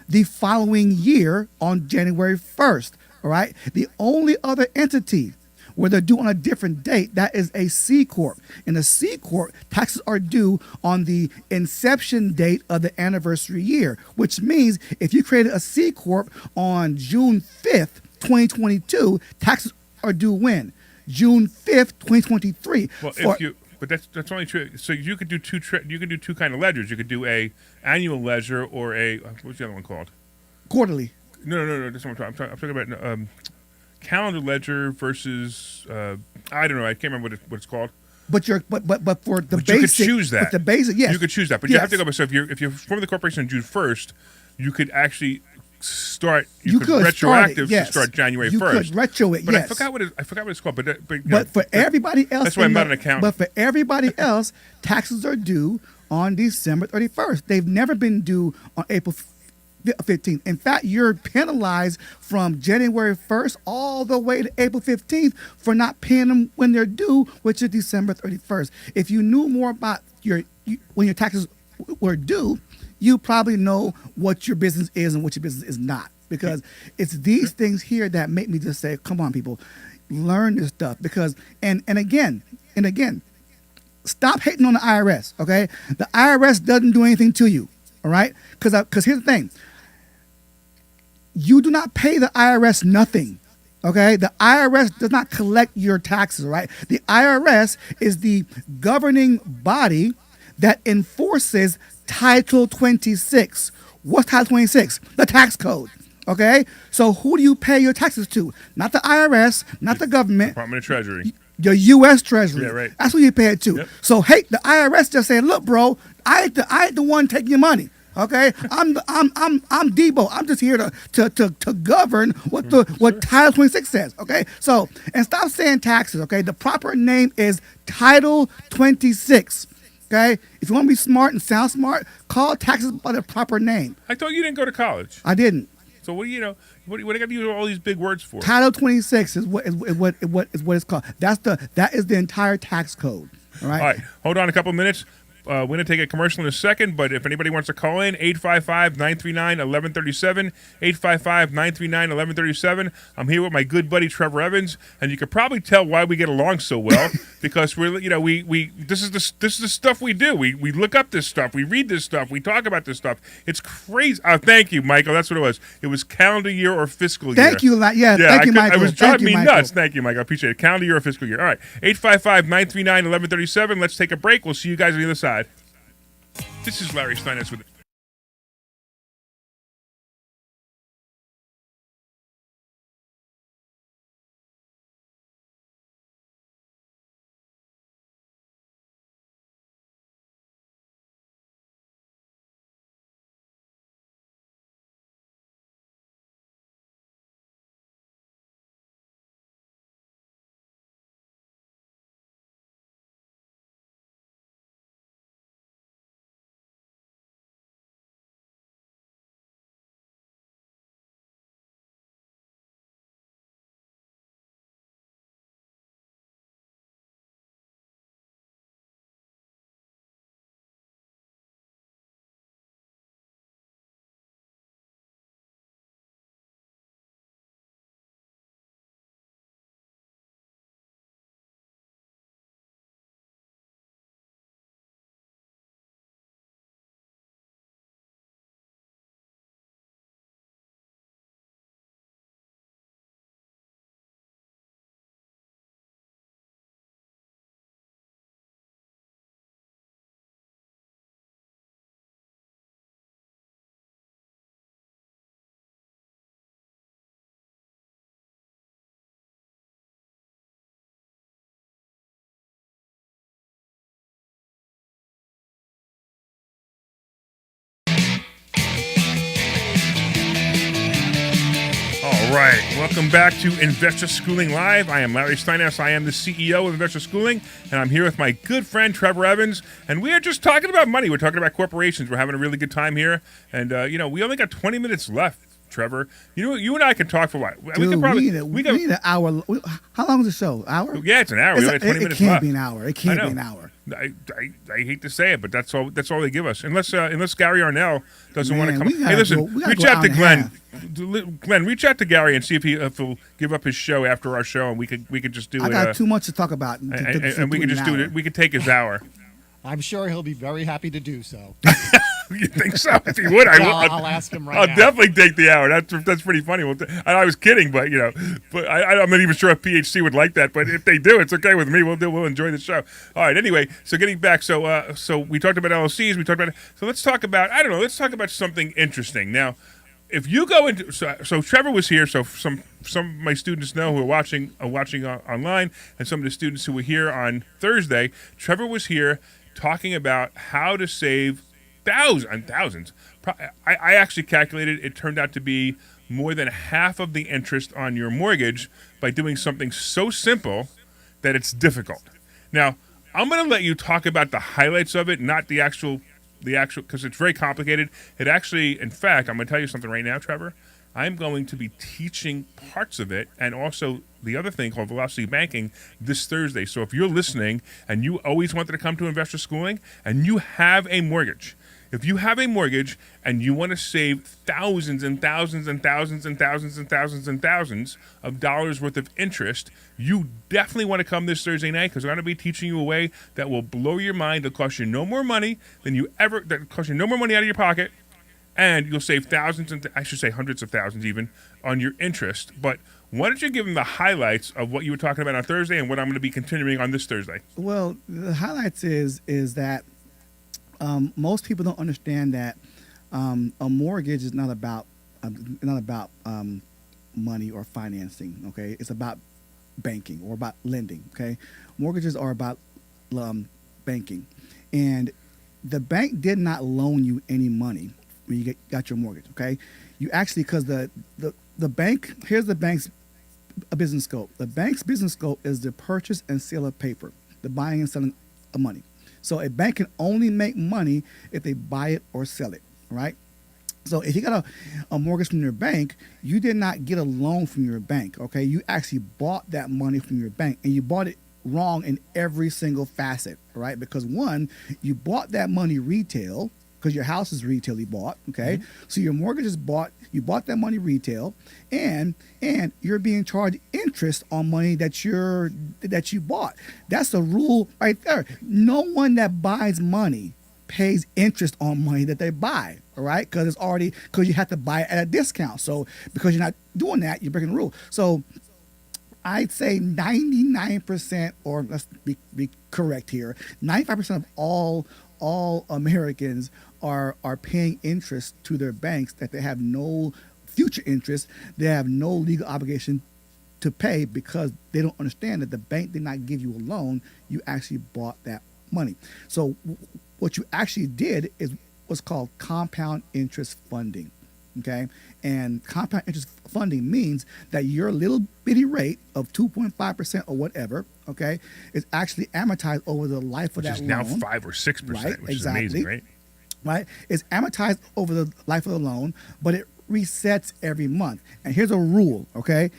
the following year on January 1st, all right? The only other entity where they're due on a different date, that is a C Corp. In a C Corp, taxes are due on the inception date of the anniversary year, which means if you created a C Corp on June 5th, 2022, taxes are due when? June 5th, 2023.
Well, But that's only true. So you could do you could do two kind of ledgers. You could do a annual ledger or a what's the other one called?
Quarterly.
No. That's what I'm talking about calendar ledger versus I don't know. I can't remember what it's called.
But for the
But
basic,
you could choose that.
But the basic, yes,
you could choose that. But you have to go. So if you're forming the corporation on June 1st, you could actually start. You could retroactive
start it, yes.
to start January 1st.
You could retro it.
But
yes.
I forgot what it's called.
But for everybody else,
that's why I'm not an accountant.
But for everybody else, taxes are due on December 31st. They've never been due on April 15th. In fact, you're penalized from January 1st all the way to April 15th for not paying them when they're due, which is December 31st. If you knew more about when your taxes were due, you probably know what your business is and what your business is not. Because it's these things here that make me just say, come on, people, learn this stuff. Because, and again, stop hating on the IRS, okay? The IRS doesn't do anything to you, all right? Because here's the thing. You do not pay the IRS nothing, okay? The IRS does not collect your taxes, right? The IRS is the governing body that enforces Title 26. What's Title 26? The tax code, okay? So who do you pay your taxes to? Not the IRS, not the government.
Department of Treasury.
The U.S. Treasury.
Yeah, right.
That's who you pay it to.
Yep.
So, hey, the IRS just saying, look, bro, I ain't the one taking your money. Okay, I'm Debo. I'm just here to govern what Title 26 says. Okay, so and stop saying taxes. Okay, the proper name is Title 26. Okay, if you want to be smart and sound smart, call taxes by the proper name.
I thought you didn't go to college.
I didn't.
So what do you know? What do I got to use all these big words for?
Title 26 is what it's called. That is the entire tax code. All right.
All right. Hold on a couple minutes. We're going to take a commercial in a second, but if anybody wants to call in, 855-939-1137, 855-939-1137. I'm here with my good buddy Trevor Evans, and you can probably tell why we get along so well because we're, this is the stuff we do. We look up this stuff, we read this stuff, we talk about this stuff. It's crazy. Thank you, Michael. That's what it was. It was calendar year or fiscal year.
Thank you, Thank you, Michael.
It was driving me nuts. Thank you, Michael. I appreciate it. Calendar year or fiscal year. All right, 855-939-1137. Let's take a break. We'll see you guys on the other side. This is Larry Steinhouse with All right, welcome back to Investor Schooling Live. I am Larry Steinhouse. I am the CEO of Investor Schooling, and I'm here with my good friend Trevor Evans, and we are just talking about money. We're talking about corporations. We're having a really good time here, and we only got 20 minutes left, Trevor. You and I can talk for a while.
Dude, we need an hour. How long is the show? Hour?
Yeah, it's an hour. We only got 20 minutes left.
It can't be an hour. It can't be an hour.
I hate to say it, but that's all they give us. Unless Gary Arnell doesn't want to come. Hey, listen, reach out to Glenn. Glenn, reach out to Gary and see if he'll give up his show after our show, and we could just do.
I got too much to talk about,
and we could just do it. We could take his hour.
I'm sure he'll be very happy to do so.
You think so? If he would, I will.
I'll ask him right
I'll
now.
definitely take the hour. That's pretty funny. I was kidding, but I'm not even sure if PHC would like that. But if they do, it's okay with me. We'll enjoy the show. All right. Anyway, so getting back, so we talked about LLCs. We talked about so let's talk about Let's talk about something interesting now. If you go into so Trevor was here, so some of my students know who are watching online, and some of the students who were here on Thursday, Trevor was here talking about how to save thousands. I actually calculated it turned out to be more than half of the interest on your mortgage by doing something so simple that it's difficult. Now, I'm going to let you talk about the highlights of it, not the actual, because it's very complicated. It actually, in fact, I'm going to tell you something right now, Trevor. I'm going to be teaching parts of it and also the other thing called velocity banking this Thursday. So if you're listening and you always wanted to come to investor schooling and you have a mortgage, if you have a mortgage and you want to save thousands and thousands and thousands and thousands and thousands and thousands of dollars worth of interest, you definitely want to come this Thursday night because we're going to be teaching you a way that will blow your mind. It'll cost you no more money that cost you no more money out of your pocket, and you'll save thousands and I should say hundreds of thousands even on your interest. But why don't you give them the highlights of what you were talking about on Thursday and what I'm going to be continuing on this Thursday?
Well, the highlights is that most people don't understand that a mortgage is not about money or financing. Okay, it's about banking or about lending. Okay, mortgages are about banking, and the bank did not loan you any money when you got your mortgage. Okay, you actually, because the bank, here's the bank's business scope. The bank's business scope is the purchase and sale of paper, the buying and selling of money. So a bank can only make money if they buy it or sell it, right? So if you got a mortgage from your bank, you did not get a loan from your bank, okay? You actually bought that money from your bank, and you bought it wrong in every single facet, right? Because one, you bought that money retail, because your house is retail you bought, okay? Mm-hmm. So your mortgage is you bought that money retail, and you're being charged interest on money that you bought. That's a rule right there. No one that buys money pays interest on money that they buy, all right? Because you have to buy it at a discount. So because you're not doing that, you're breaking the rule. So I'd say 99%, or let's be correct here, 95% of all Americans are paying interest to their banks that they have no future interest. They have no legal obligation to pay because they don't understand that the bank did not give you a loan. You actually bought that money. So what you actually did is what's called compound interest funding. Okay, and compound interest funding means that your little bitty rate of 2.5% or whatever, okay, is actually amortized over the life of that loan.
Which is now 5 or 6%,
right?
which
Exactly.
is amazing, right?
Right, it's amortized over the life of the loan, but it resets every month. And here's a rule, okay?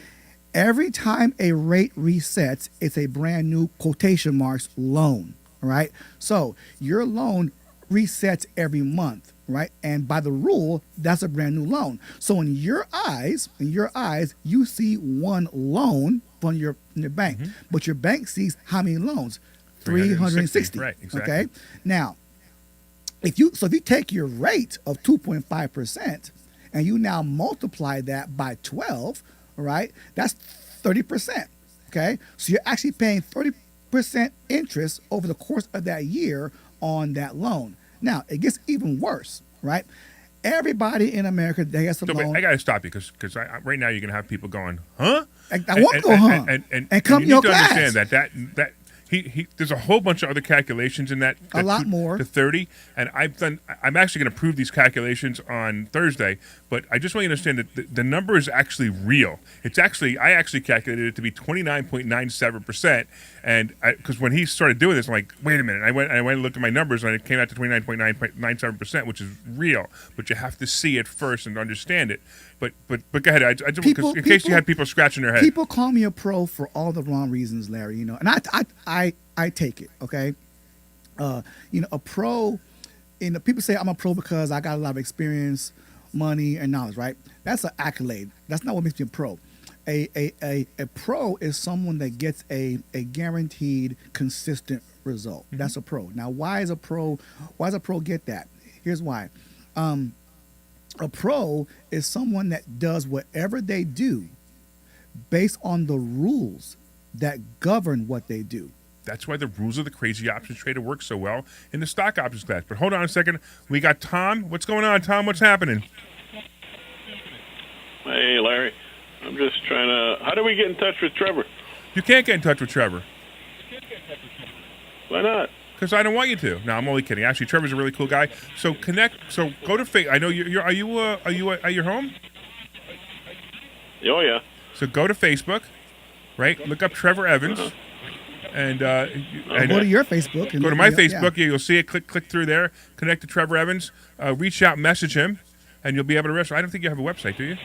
Every time a rate resets, it's a brand new quotation marks loan, right? So your loan resets every month, right? And by the rule, that's a brand new loan. So in your eyes, you see one loan from your bank, mm-hmm. but your bank sees how many loans? 360.
Right, exactly.
Okay. Now, if you take your rate of 2.5% and you now multiply that by 12, right? That's 30%. Okay. So you're actually paying 30% interest over the course of that year on that loan. Now, it gets even worse, right? Everybody in America that gets a loan.
I got to stop you because right now you're going to have people going, huh?
I won't go, huh? And come to your class.
You need to understand that there's a whole bunch of other calculations in that
a lot more
to 30, and I'm actually going to prove these calculations on Thursday. But I just want you to understand that the number is actually real. I actually calculated it to be 29.97%, and because when he started doing this, I'm like, wait a minute. I went and looked at my numbers, and it came out to 29.97%, which is real. But you have to see it first and understand it. But go ahead. In case you had people scratching their head.
People call me a pro for all the wrong reasons, Larry. You know, and I take it. Okay, a pro. People say I'm a pro because I got a lot of experience, money, and knowledge. Right? That's an accolade. That's not what makes me a pro. A pro is someone that gets a guaranteed, consistent result. Mm-hmm. That's a pro. Now, why does a pro get that? Here's why. A pro is someone that does whatever they do based on the rules that govern what they do.
That's why the rules of the crazy options trader work so well in the stock options class. But hold on a second. We got Tom. What's going on, Tom? What's happening?
Hey, Larry. I'm just trying to... How do we get in touch with Trevor?
You can't get in touch with Trevor.
Why not?
Because I don't want you to. No, I'm only kidding. Actually, Trevor's a really cool guy. So connect. So go to Facebook. I know you're. Are you at your home?
Oh, yeah.
So go to Facebook, right? Look up Trevor Evans, and
Go to your Facebook. And
go to my
look me up,
Facebook. Yeah, you'll see it. Click through there. Connect to Trevor Evans. Reach out, message him, and you'll be able to register. I don't think you have a website, do you?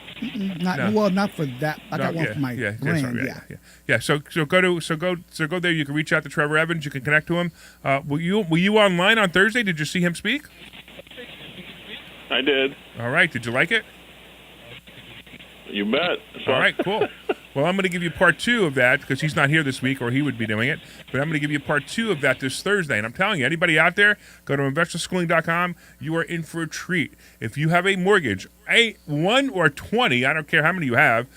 Not for that. I got one for my brand.
Yeah. So go there. You can reach out to Trevor Evans. You can connect to him. Were you online on Thursday? Did you see him speak?
I did.
All right. Did you like it?
You bet.
All right, cool. Well, I'm going to give you part 2 of that because he's not here this week or he would be doing it. But I'm going to give you part 2 of that this Thursday. And I'm telling you, anybody out there, go to investorschooling.com. You are in for a treat. If you have a mortgage, 1 or 20, I don't care how many you have,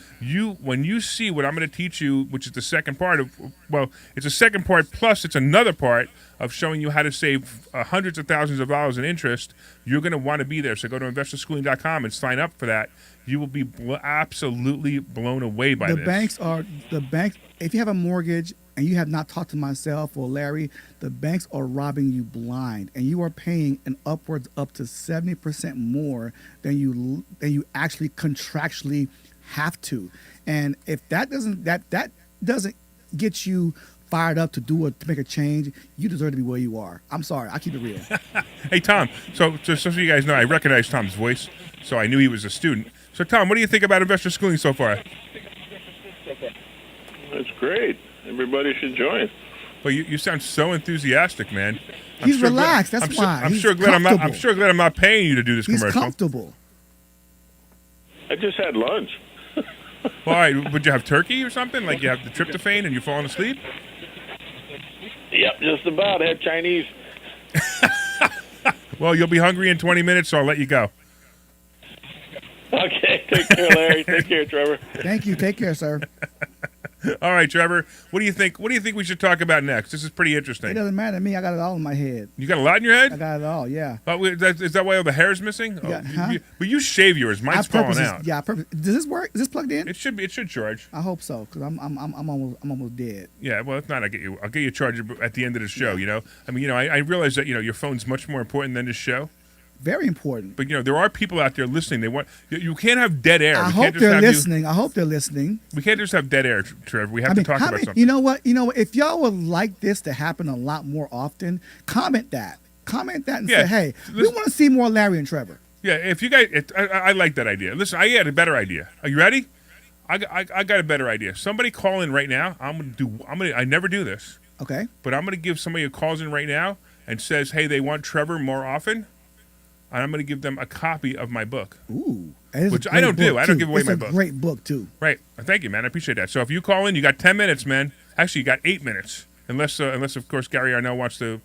when you see what I'm going to teach you, which is the second part of, well, it's a second part plus it's another part of showing you how to save hundreds of thousands of dollars in interest, you're going to want to be there. So go to investorschooling.com and sign up for that. You will be absolutely blown away by this.
The banks. If you have a mortgage and you have not talked to myself or Larry, the banks are robbing you blind, and you are paying an upwards up to 70% more than you actually contractually have to. And if that doesn't get you fired up to make a change, you deserve to be where you are. I'm sorry, I keep it real.
Hey, Tom. So you guys know, I recognize Tom's voice, so I knew he was a student. So, Tom, what do you think about investor schooling so far?
That's great. Everybody should join.
Well, you sound so enthusiastic, man.
He's relaxed. That's why.
I'm sure glad I'm not paying you to do this
He's
commercial.
comfortable.
I just had lunch.
Well, all right, would you have turkey or something? Like you have the tryptophan and you're falling asleep?
Yep, just about. I had Chinese.
Well, you'll be hungry in 20 minutes, so I'll let you go.
Okay, take care, Larry. Take care, Trevor.
Thank you. Take care, sir.
All right, Trevor. What do you think? What do you think we should talk about next? This is pretty
It
interesting.
doesn't matter to me. I got it all in my head.
You got a lot in your head?
I got it all. Yeah.
Oh, is that why all the hair's missing?
Yeah,
Oh,
huh?
but you shave yours. Mine's falling out.
Yeah. Does this work? Is this plugged in?
It should charge.
I hope so, because I'm almost dead.
Yeah, well, if not, I'll get you a charger at the end of the show. You know, I mean, I realize that your phone's much more important than this show.
Very important.
But there are people out there listening. They want you can't have dead air.
I hope they're listening. I hope they're listening.
We can't just have dead air, Trevor. We have to talk about something.
You know what? If y'all would like this to happen a lot more often, comment that. Comment that and say, hey, we want to see more Larry and Trevor.
Yeah, if you guys, I like that idea. Listen, I had a better idea. Are you ready? I got a better idea. Somebody call in right now. I never do this.
Okay.
But I'm gonna give somebody who calls in right now and says, hey, they want Trevor more often. And I'm going to give them a copy of my book.
Ooh.
Which I don't do. I don't give away my book.
It's a great book, too.
Right. Thank you, man. I appreciate that. So if you call in, you got 10 minutes, man. Actually, you got 8 minutes. Unless of course, Gary Arnell wants to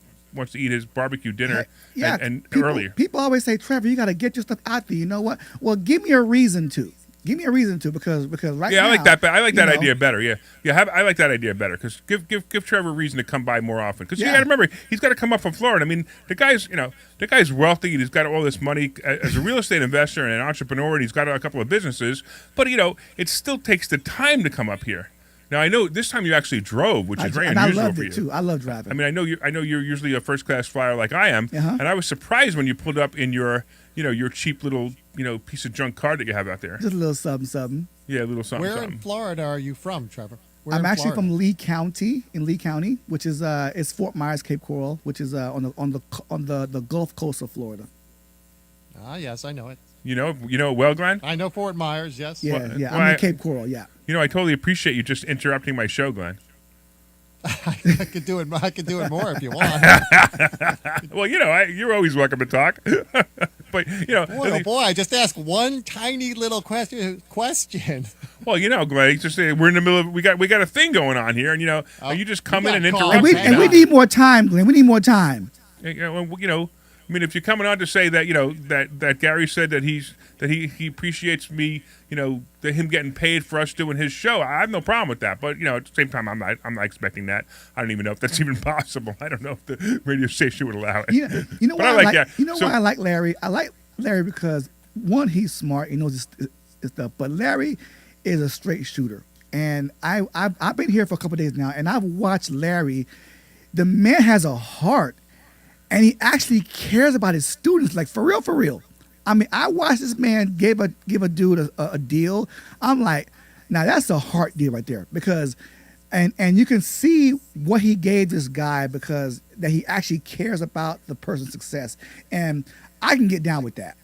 eat his barbecue dinner and earlier.
People always say, Trevor, you got to get your stuff out there. You know what? Well, give me a reason to. Give me a reason to, because right now.
Yeah, I like that. I like that idea better. Yeah. I like that idea better because give Trevor a reason to come by more often. Because you got to remember, he's got to come up from Florida. I mean, the guy's wealthy and he's got all this money as a real estate investor and an entrepreneur, and he's got a couple of businesses. But it still takes the time to come up here. Now I know this time you actually drove, which is very unusual for you.
I loved it too. I love driving.
I mean, I know you're usually a first class flyer like I am, and I was surprised when you pulled up in your cheap little piece of junk car that you have out there.
Just a little something.
Yeah, a little something.
Where in Florida are you from, Trevor?
I'm actually from Lee County, which is it's Fort Myers, Cape Coral, which is on the Gulf Coast of Florida.
Ah, yes, I know it.
You know it well, Glenn?
I know Fort Myers, yes.
Yeah, I'm in Cape Coral, yeah.
I totally appreciate you just interrupting my show, Glenn.
I could do it more if you want.
Well, you're always welcome to talk. But
boy, I just asked one tiny little question.
Well, Glenn, it's just we're in the middle of we got a thing going on here, and you just come in and interrupt.
And we need more time, Glenn. We need more time.
I mean, if you're coming on to say that, that Gary said that he appreciates me, that him getting paid for us doing his show, I have no problem with that. But at the same time, I'm not expecting that. I don't even know if that's even possible. I don't know if the radio station would allow it.
You know
But
why
I like that.
why I like Larry? I like Larry because one, he's smart. He knows his stuff. But Larry is a straight shooter, and I've been here for a couple of days now, and I've watched Larry. The man has a heart. And he actually cares about his students, like for real. I mean, I watched this man give a dude a deal. I'm like, now that's a heart deal right there, because, and you can see what he gave this guy because that he actually cares about the person's success, and I can get down with that.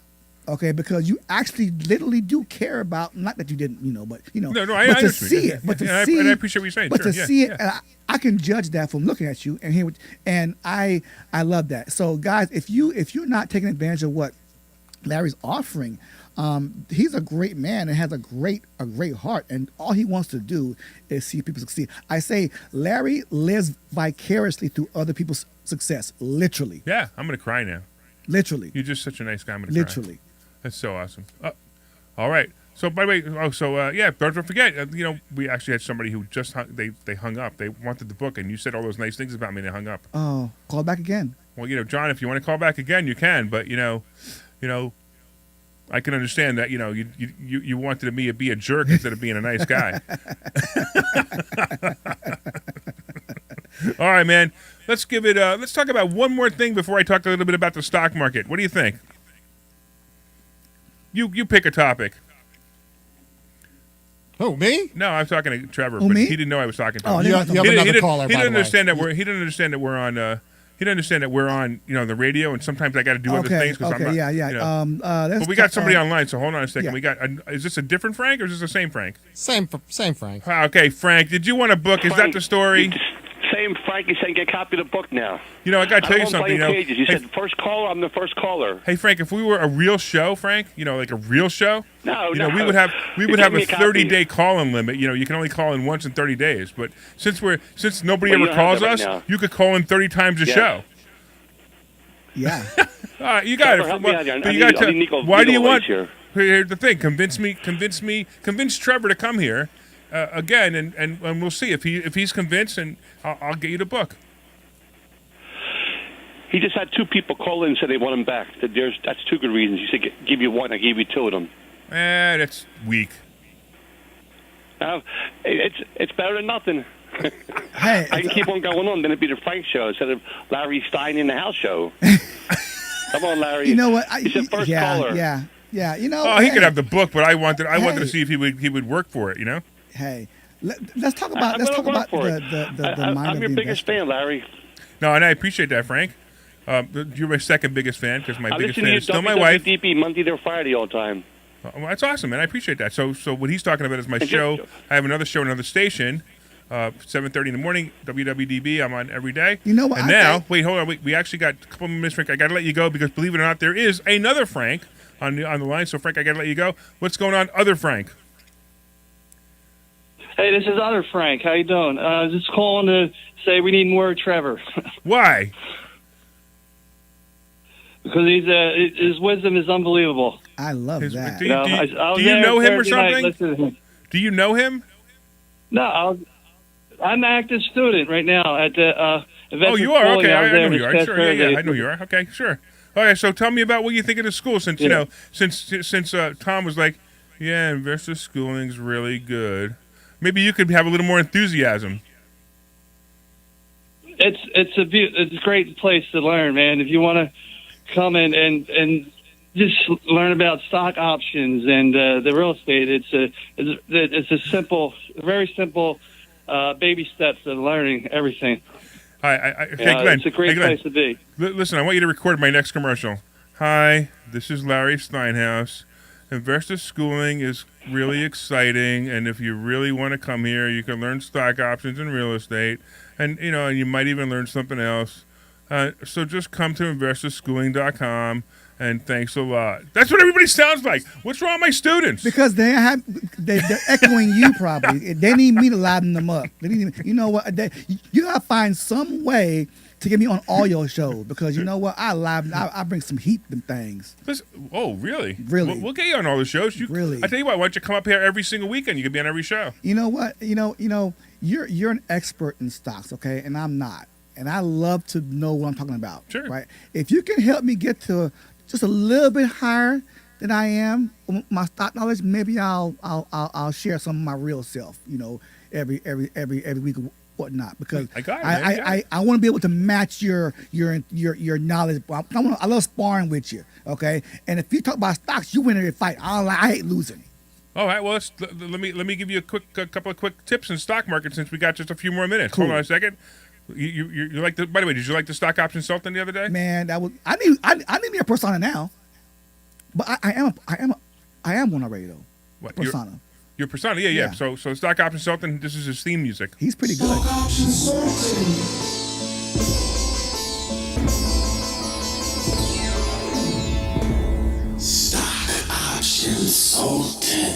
Okay, because you actually literally do care about, not that you didn't, but
I
to see it, but to see,
and I appreciate what you're saying.
but
Sure,
to see it, I can judge that from looking at you and hear, and I love that. So guys, if you're not taking advantage of what Larry's offering, he's a great man and has a great heart, and all he wants to do is see people succeed. I say Larry lives vicariously through other people's success, literally.
Yeah, I'm gonna cry now.
Literally.
You're just such a nice guy. I'm gonna
Literally.
cry. That's so awesome. All right. So by the way, don't forget, we actually had somebody who just they hung up. They wanted the book, and you said all those nice things about me, and they hung up.
Oh, call back again.
Well, John, if you want to call back again, you can. But I can understand that. You wanted me to be a jerk instead of being a nice guy. All right, man. Let's give it. Let's talk about one more thing before I talk a little bit about the stock market. What do you think? You pick a topic.
Who, me?
No, I'm talking to Trevor,
Who,
but
me?
he didn't know I was talking to
Oh,
him.
You have another caller,
He
by
didn't
the way.
understand that he didn't understand that we're on. He didn't understand that we're on. The radio, and sometimes I got to do other things because I'm not.
Yeah.
But we got somebody online, so hold on a second.
yeah.
We got. Is this a different Frank or is this the same Frank?
Same Frank.
Okay, Frank. Did you want a book? Is that the story?
Same Frankie saying get a copy of the book now.
I got to tell you something.
Pages. You
Hey,
said first caller, I'm the first caller.
hey, Frank. If we were a real show, Frank, like a real show,
No,
we would have
You
a
give me a copy.
30-day call-in limit. You can only call in once in 30 days. But since nobody
Well, you
ever
don't have
calls
that right
us,
now.
you could call in 30 times a
Yeah.
show.
Yeah.
You got
Trevor,
it.
help me out here.
But
I
you
need-
got
I need
to. Why do you
legal
want?
advice here.
Here's the thing. Convince Trevor to come here again, and we'll see if he's convinced, and I'll get you the book.
He just had two people call in and say they want him back. That's two good reasons. You said give you one, I gave you two of them.
That's weak.
It's better than nothing.
Hey,
I can keep on going on. Then it'd be the Frank show instead of Larry Stein in the house show. Come on, Larry.
you know what?
He's the first caller.
Yeah.
Oh, he could have the book, but I wanted to see if he would work for it.
Hey, let's talk about
I'm gonna work for
the mind
I'm
of
your
the
biggest
investor.
fan, Larry.
No, and I appreciate that, Frank. You're my second biggest fan because my
I
biggest
listen
fan
to you
is still my wife.
WWDP Monday to Friday all the time.
Well, that's awesome, man. I appreciate that. So what he's talking about is my
And
show.
just-
I have another show, another station, 7:30 in the morning, WWDB. I'm on every day.
You know what
And
I
now,
think-
wait, hold on. We actually got a couple of minutes, Frank. I got to let you go because, believe it or not, there is another Frank on the line. So, Frank, I got to let you go. What's going on, other Frank?
Hey, this is other Frank. How you doing? Just calling to say we need more Trevor
Why?
because his wisdom is unbelievable.
I love that.
Do
You know, I was
you
there
know him or
Thursday night
something?
listening to him.
Do you know him?
No, I'm an active student right now at the
Oh,
investment
you are?
schooling.
Okay,
I was
I
there
know
this
you are.
past
Sure,
Thursday.
yeah, I know you are. Okay, sure. Okay, so tell me about what you think of the school since,
Yeah.
since Tom was like, yeah, investor schooling's really good. Maybe you could have a little more enthusiasm.
It's a great place to learn, man. If you want to come and just learn about stock options and the real estate, it's a simple, very simple baby steps of learning everything.
Hey, Glenn.
It's a great
hey, Glenn.
place to be.
Listen, I want you to record my next commercial. Hi, this is Larry Steinhouse. Investor schooling is really exciting, and if you really want to come here, you can learn stock options and real estate, and you might even learn something else. So just come to investorschooling.com, and thanks a lot. That's what everybody sounds like. What's wrong with my students?
Because they're echoing you probably. They need me to liven them up. You know what? You gotta find some way to get me on all your shows because you know what? I bring some heat to them things.
Oh, really?
Really?
We'll get you on all the shows.
Really?
I tell you what, why don't you come up here every single weekend? You can be on every show.
You know what? You're an expert in stocks, okay, and I'm not. And I love to know what I'm talking about.
Sure.
Right? If you can help me get to just a little bit higher than I am with my stock knowledge, maybe I'll share some of my real self. Every week or whatnot, because I want to be able to match your knowledge. I love sparring with you, okay? And if you talk about stocks, you win every fight. I hate losing.
All right. Well, let me give you a couple of quick tips in stock market since we got just a few more minutes.
Cool.
Hold on a second. You like the? By the way, did you like the stock option sultan the other day?
Man, I need me a persona now, but I am one already though.
What
persona?
Your persona, yeah. So stock option sultan. This is his theme music.
He's pretty good.
Stock option sultan. Stock option sultan.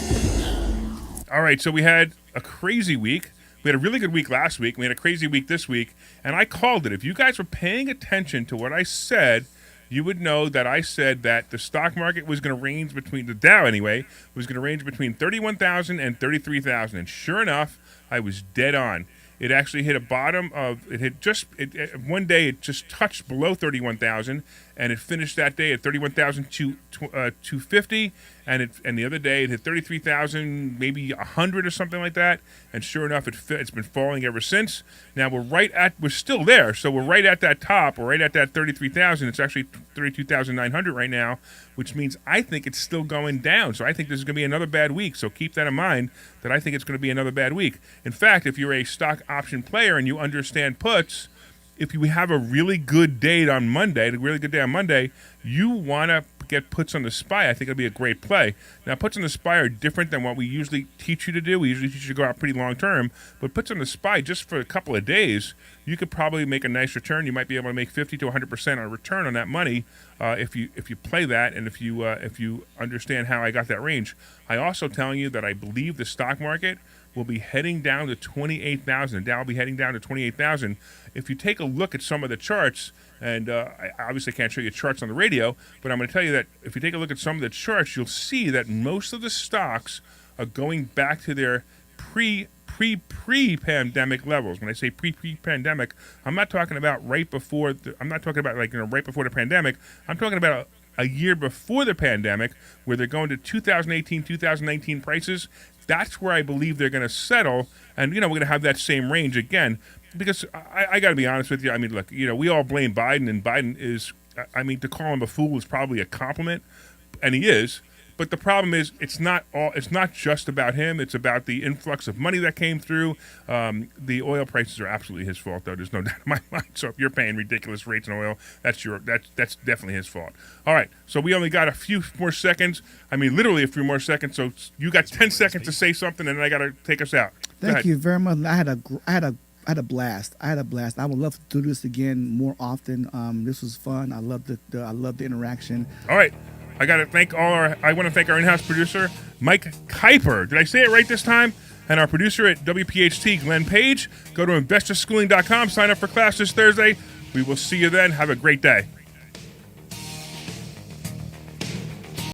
All right. So we had a crazy week. We had a really good week last week. We had a crazy week this week, and I called it. If you guys were paying attention to what I said, you would know that I said that the stock market was going to range between, the Dow anyway, was going to range between 31,000 and 33,000. And sure enough, I was dead on. It actually hit a bottom of, one day it just touched below 31,000, and it finished that day at 31,250, and the other day it hit 33,000, maybe 100 or something like that, and sure enough, it's been falling ever since. Now we're still there, so we're right at that top, we're right at that 33,000. It's actually 32,900 right now, which means I think it's still going down. So I think this is going to be another bad week. So keep that in mind, that I think it's going to be another bad week. In fact, if you're a stock option player and you understand puts, if you have a really good day on Monday, you want to get puts on the SPY. I think it'll be a great play. Now, puts on the SPY are different than what we usually teach you to do. We usually teach you to go out pretty long term, but puts on the SPY just for a couple of days, you could probably make a nice return. You might be able to make 50 to 100% on a return on that money if you play that, and if you understand how I got that range. I also telling you that I believe the stock market will be heading down to 28,000. The Dow will be heading down to 28,000. If you take a look at some of the charts, and I obviously can't show you charts on the radio, but I'm going to tell you that if you take a look at some of the charts, you'll see that most of the stocks are going back to their pre-pandemic levels. When I say pre-pandemic, I'm not talking about right before. I'm not talking about right before the pandemic. I'm talking about a year before the pandemic, where they're going to 2018, 2019 prices. That's where I believe they're going to settle, and we're going to have that same range again. Because I got to be honest with you. I mean, look, we all blame Biden, and Biden is, to call him a fool is probably a compliment, and he is. But the problem is, it's not just about him. It's about the influx of money that came through. The oil prices are absolutely his fault, though. There's no doubt in my mind. So if you're paying ridiculous rates on oil, that's definitely his fault. All right. So we only got a few more seconds. I mean, literally a few more seconds. So you got 10 seconds to say something, and then I got to take us out.
Thank you very much. I had a blast. I would love to do this again more often. This was fun. I love the interaction.
All right. I want to thank our in-house producer, Mike Kuiper. Did I say it right this time? And our producer at WPHT, Glenn Page. Go to investorschooling.com. Sign up for class this Thursday. We will see you then. Have a great day.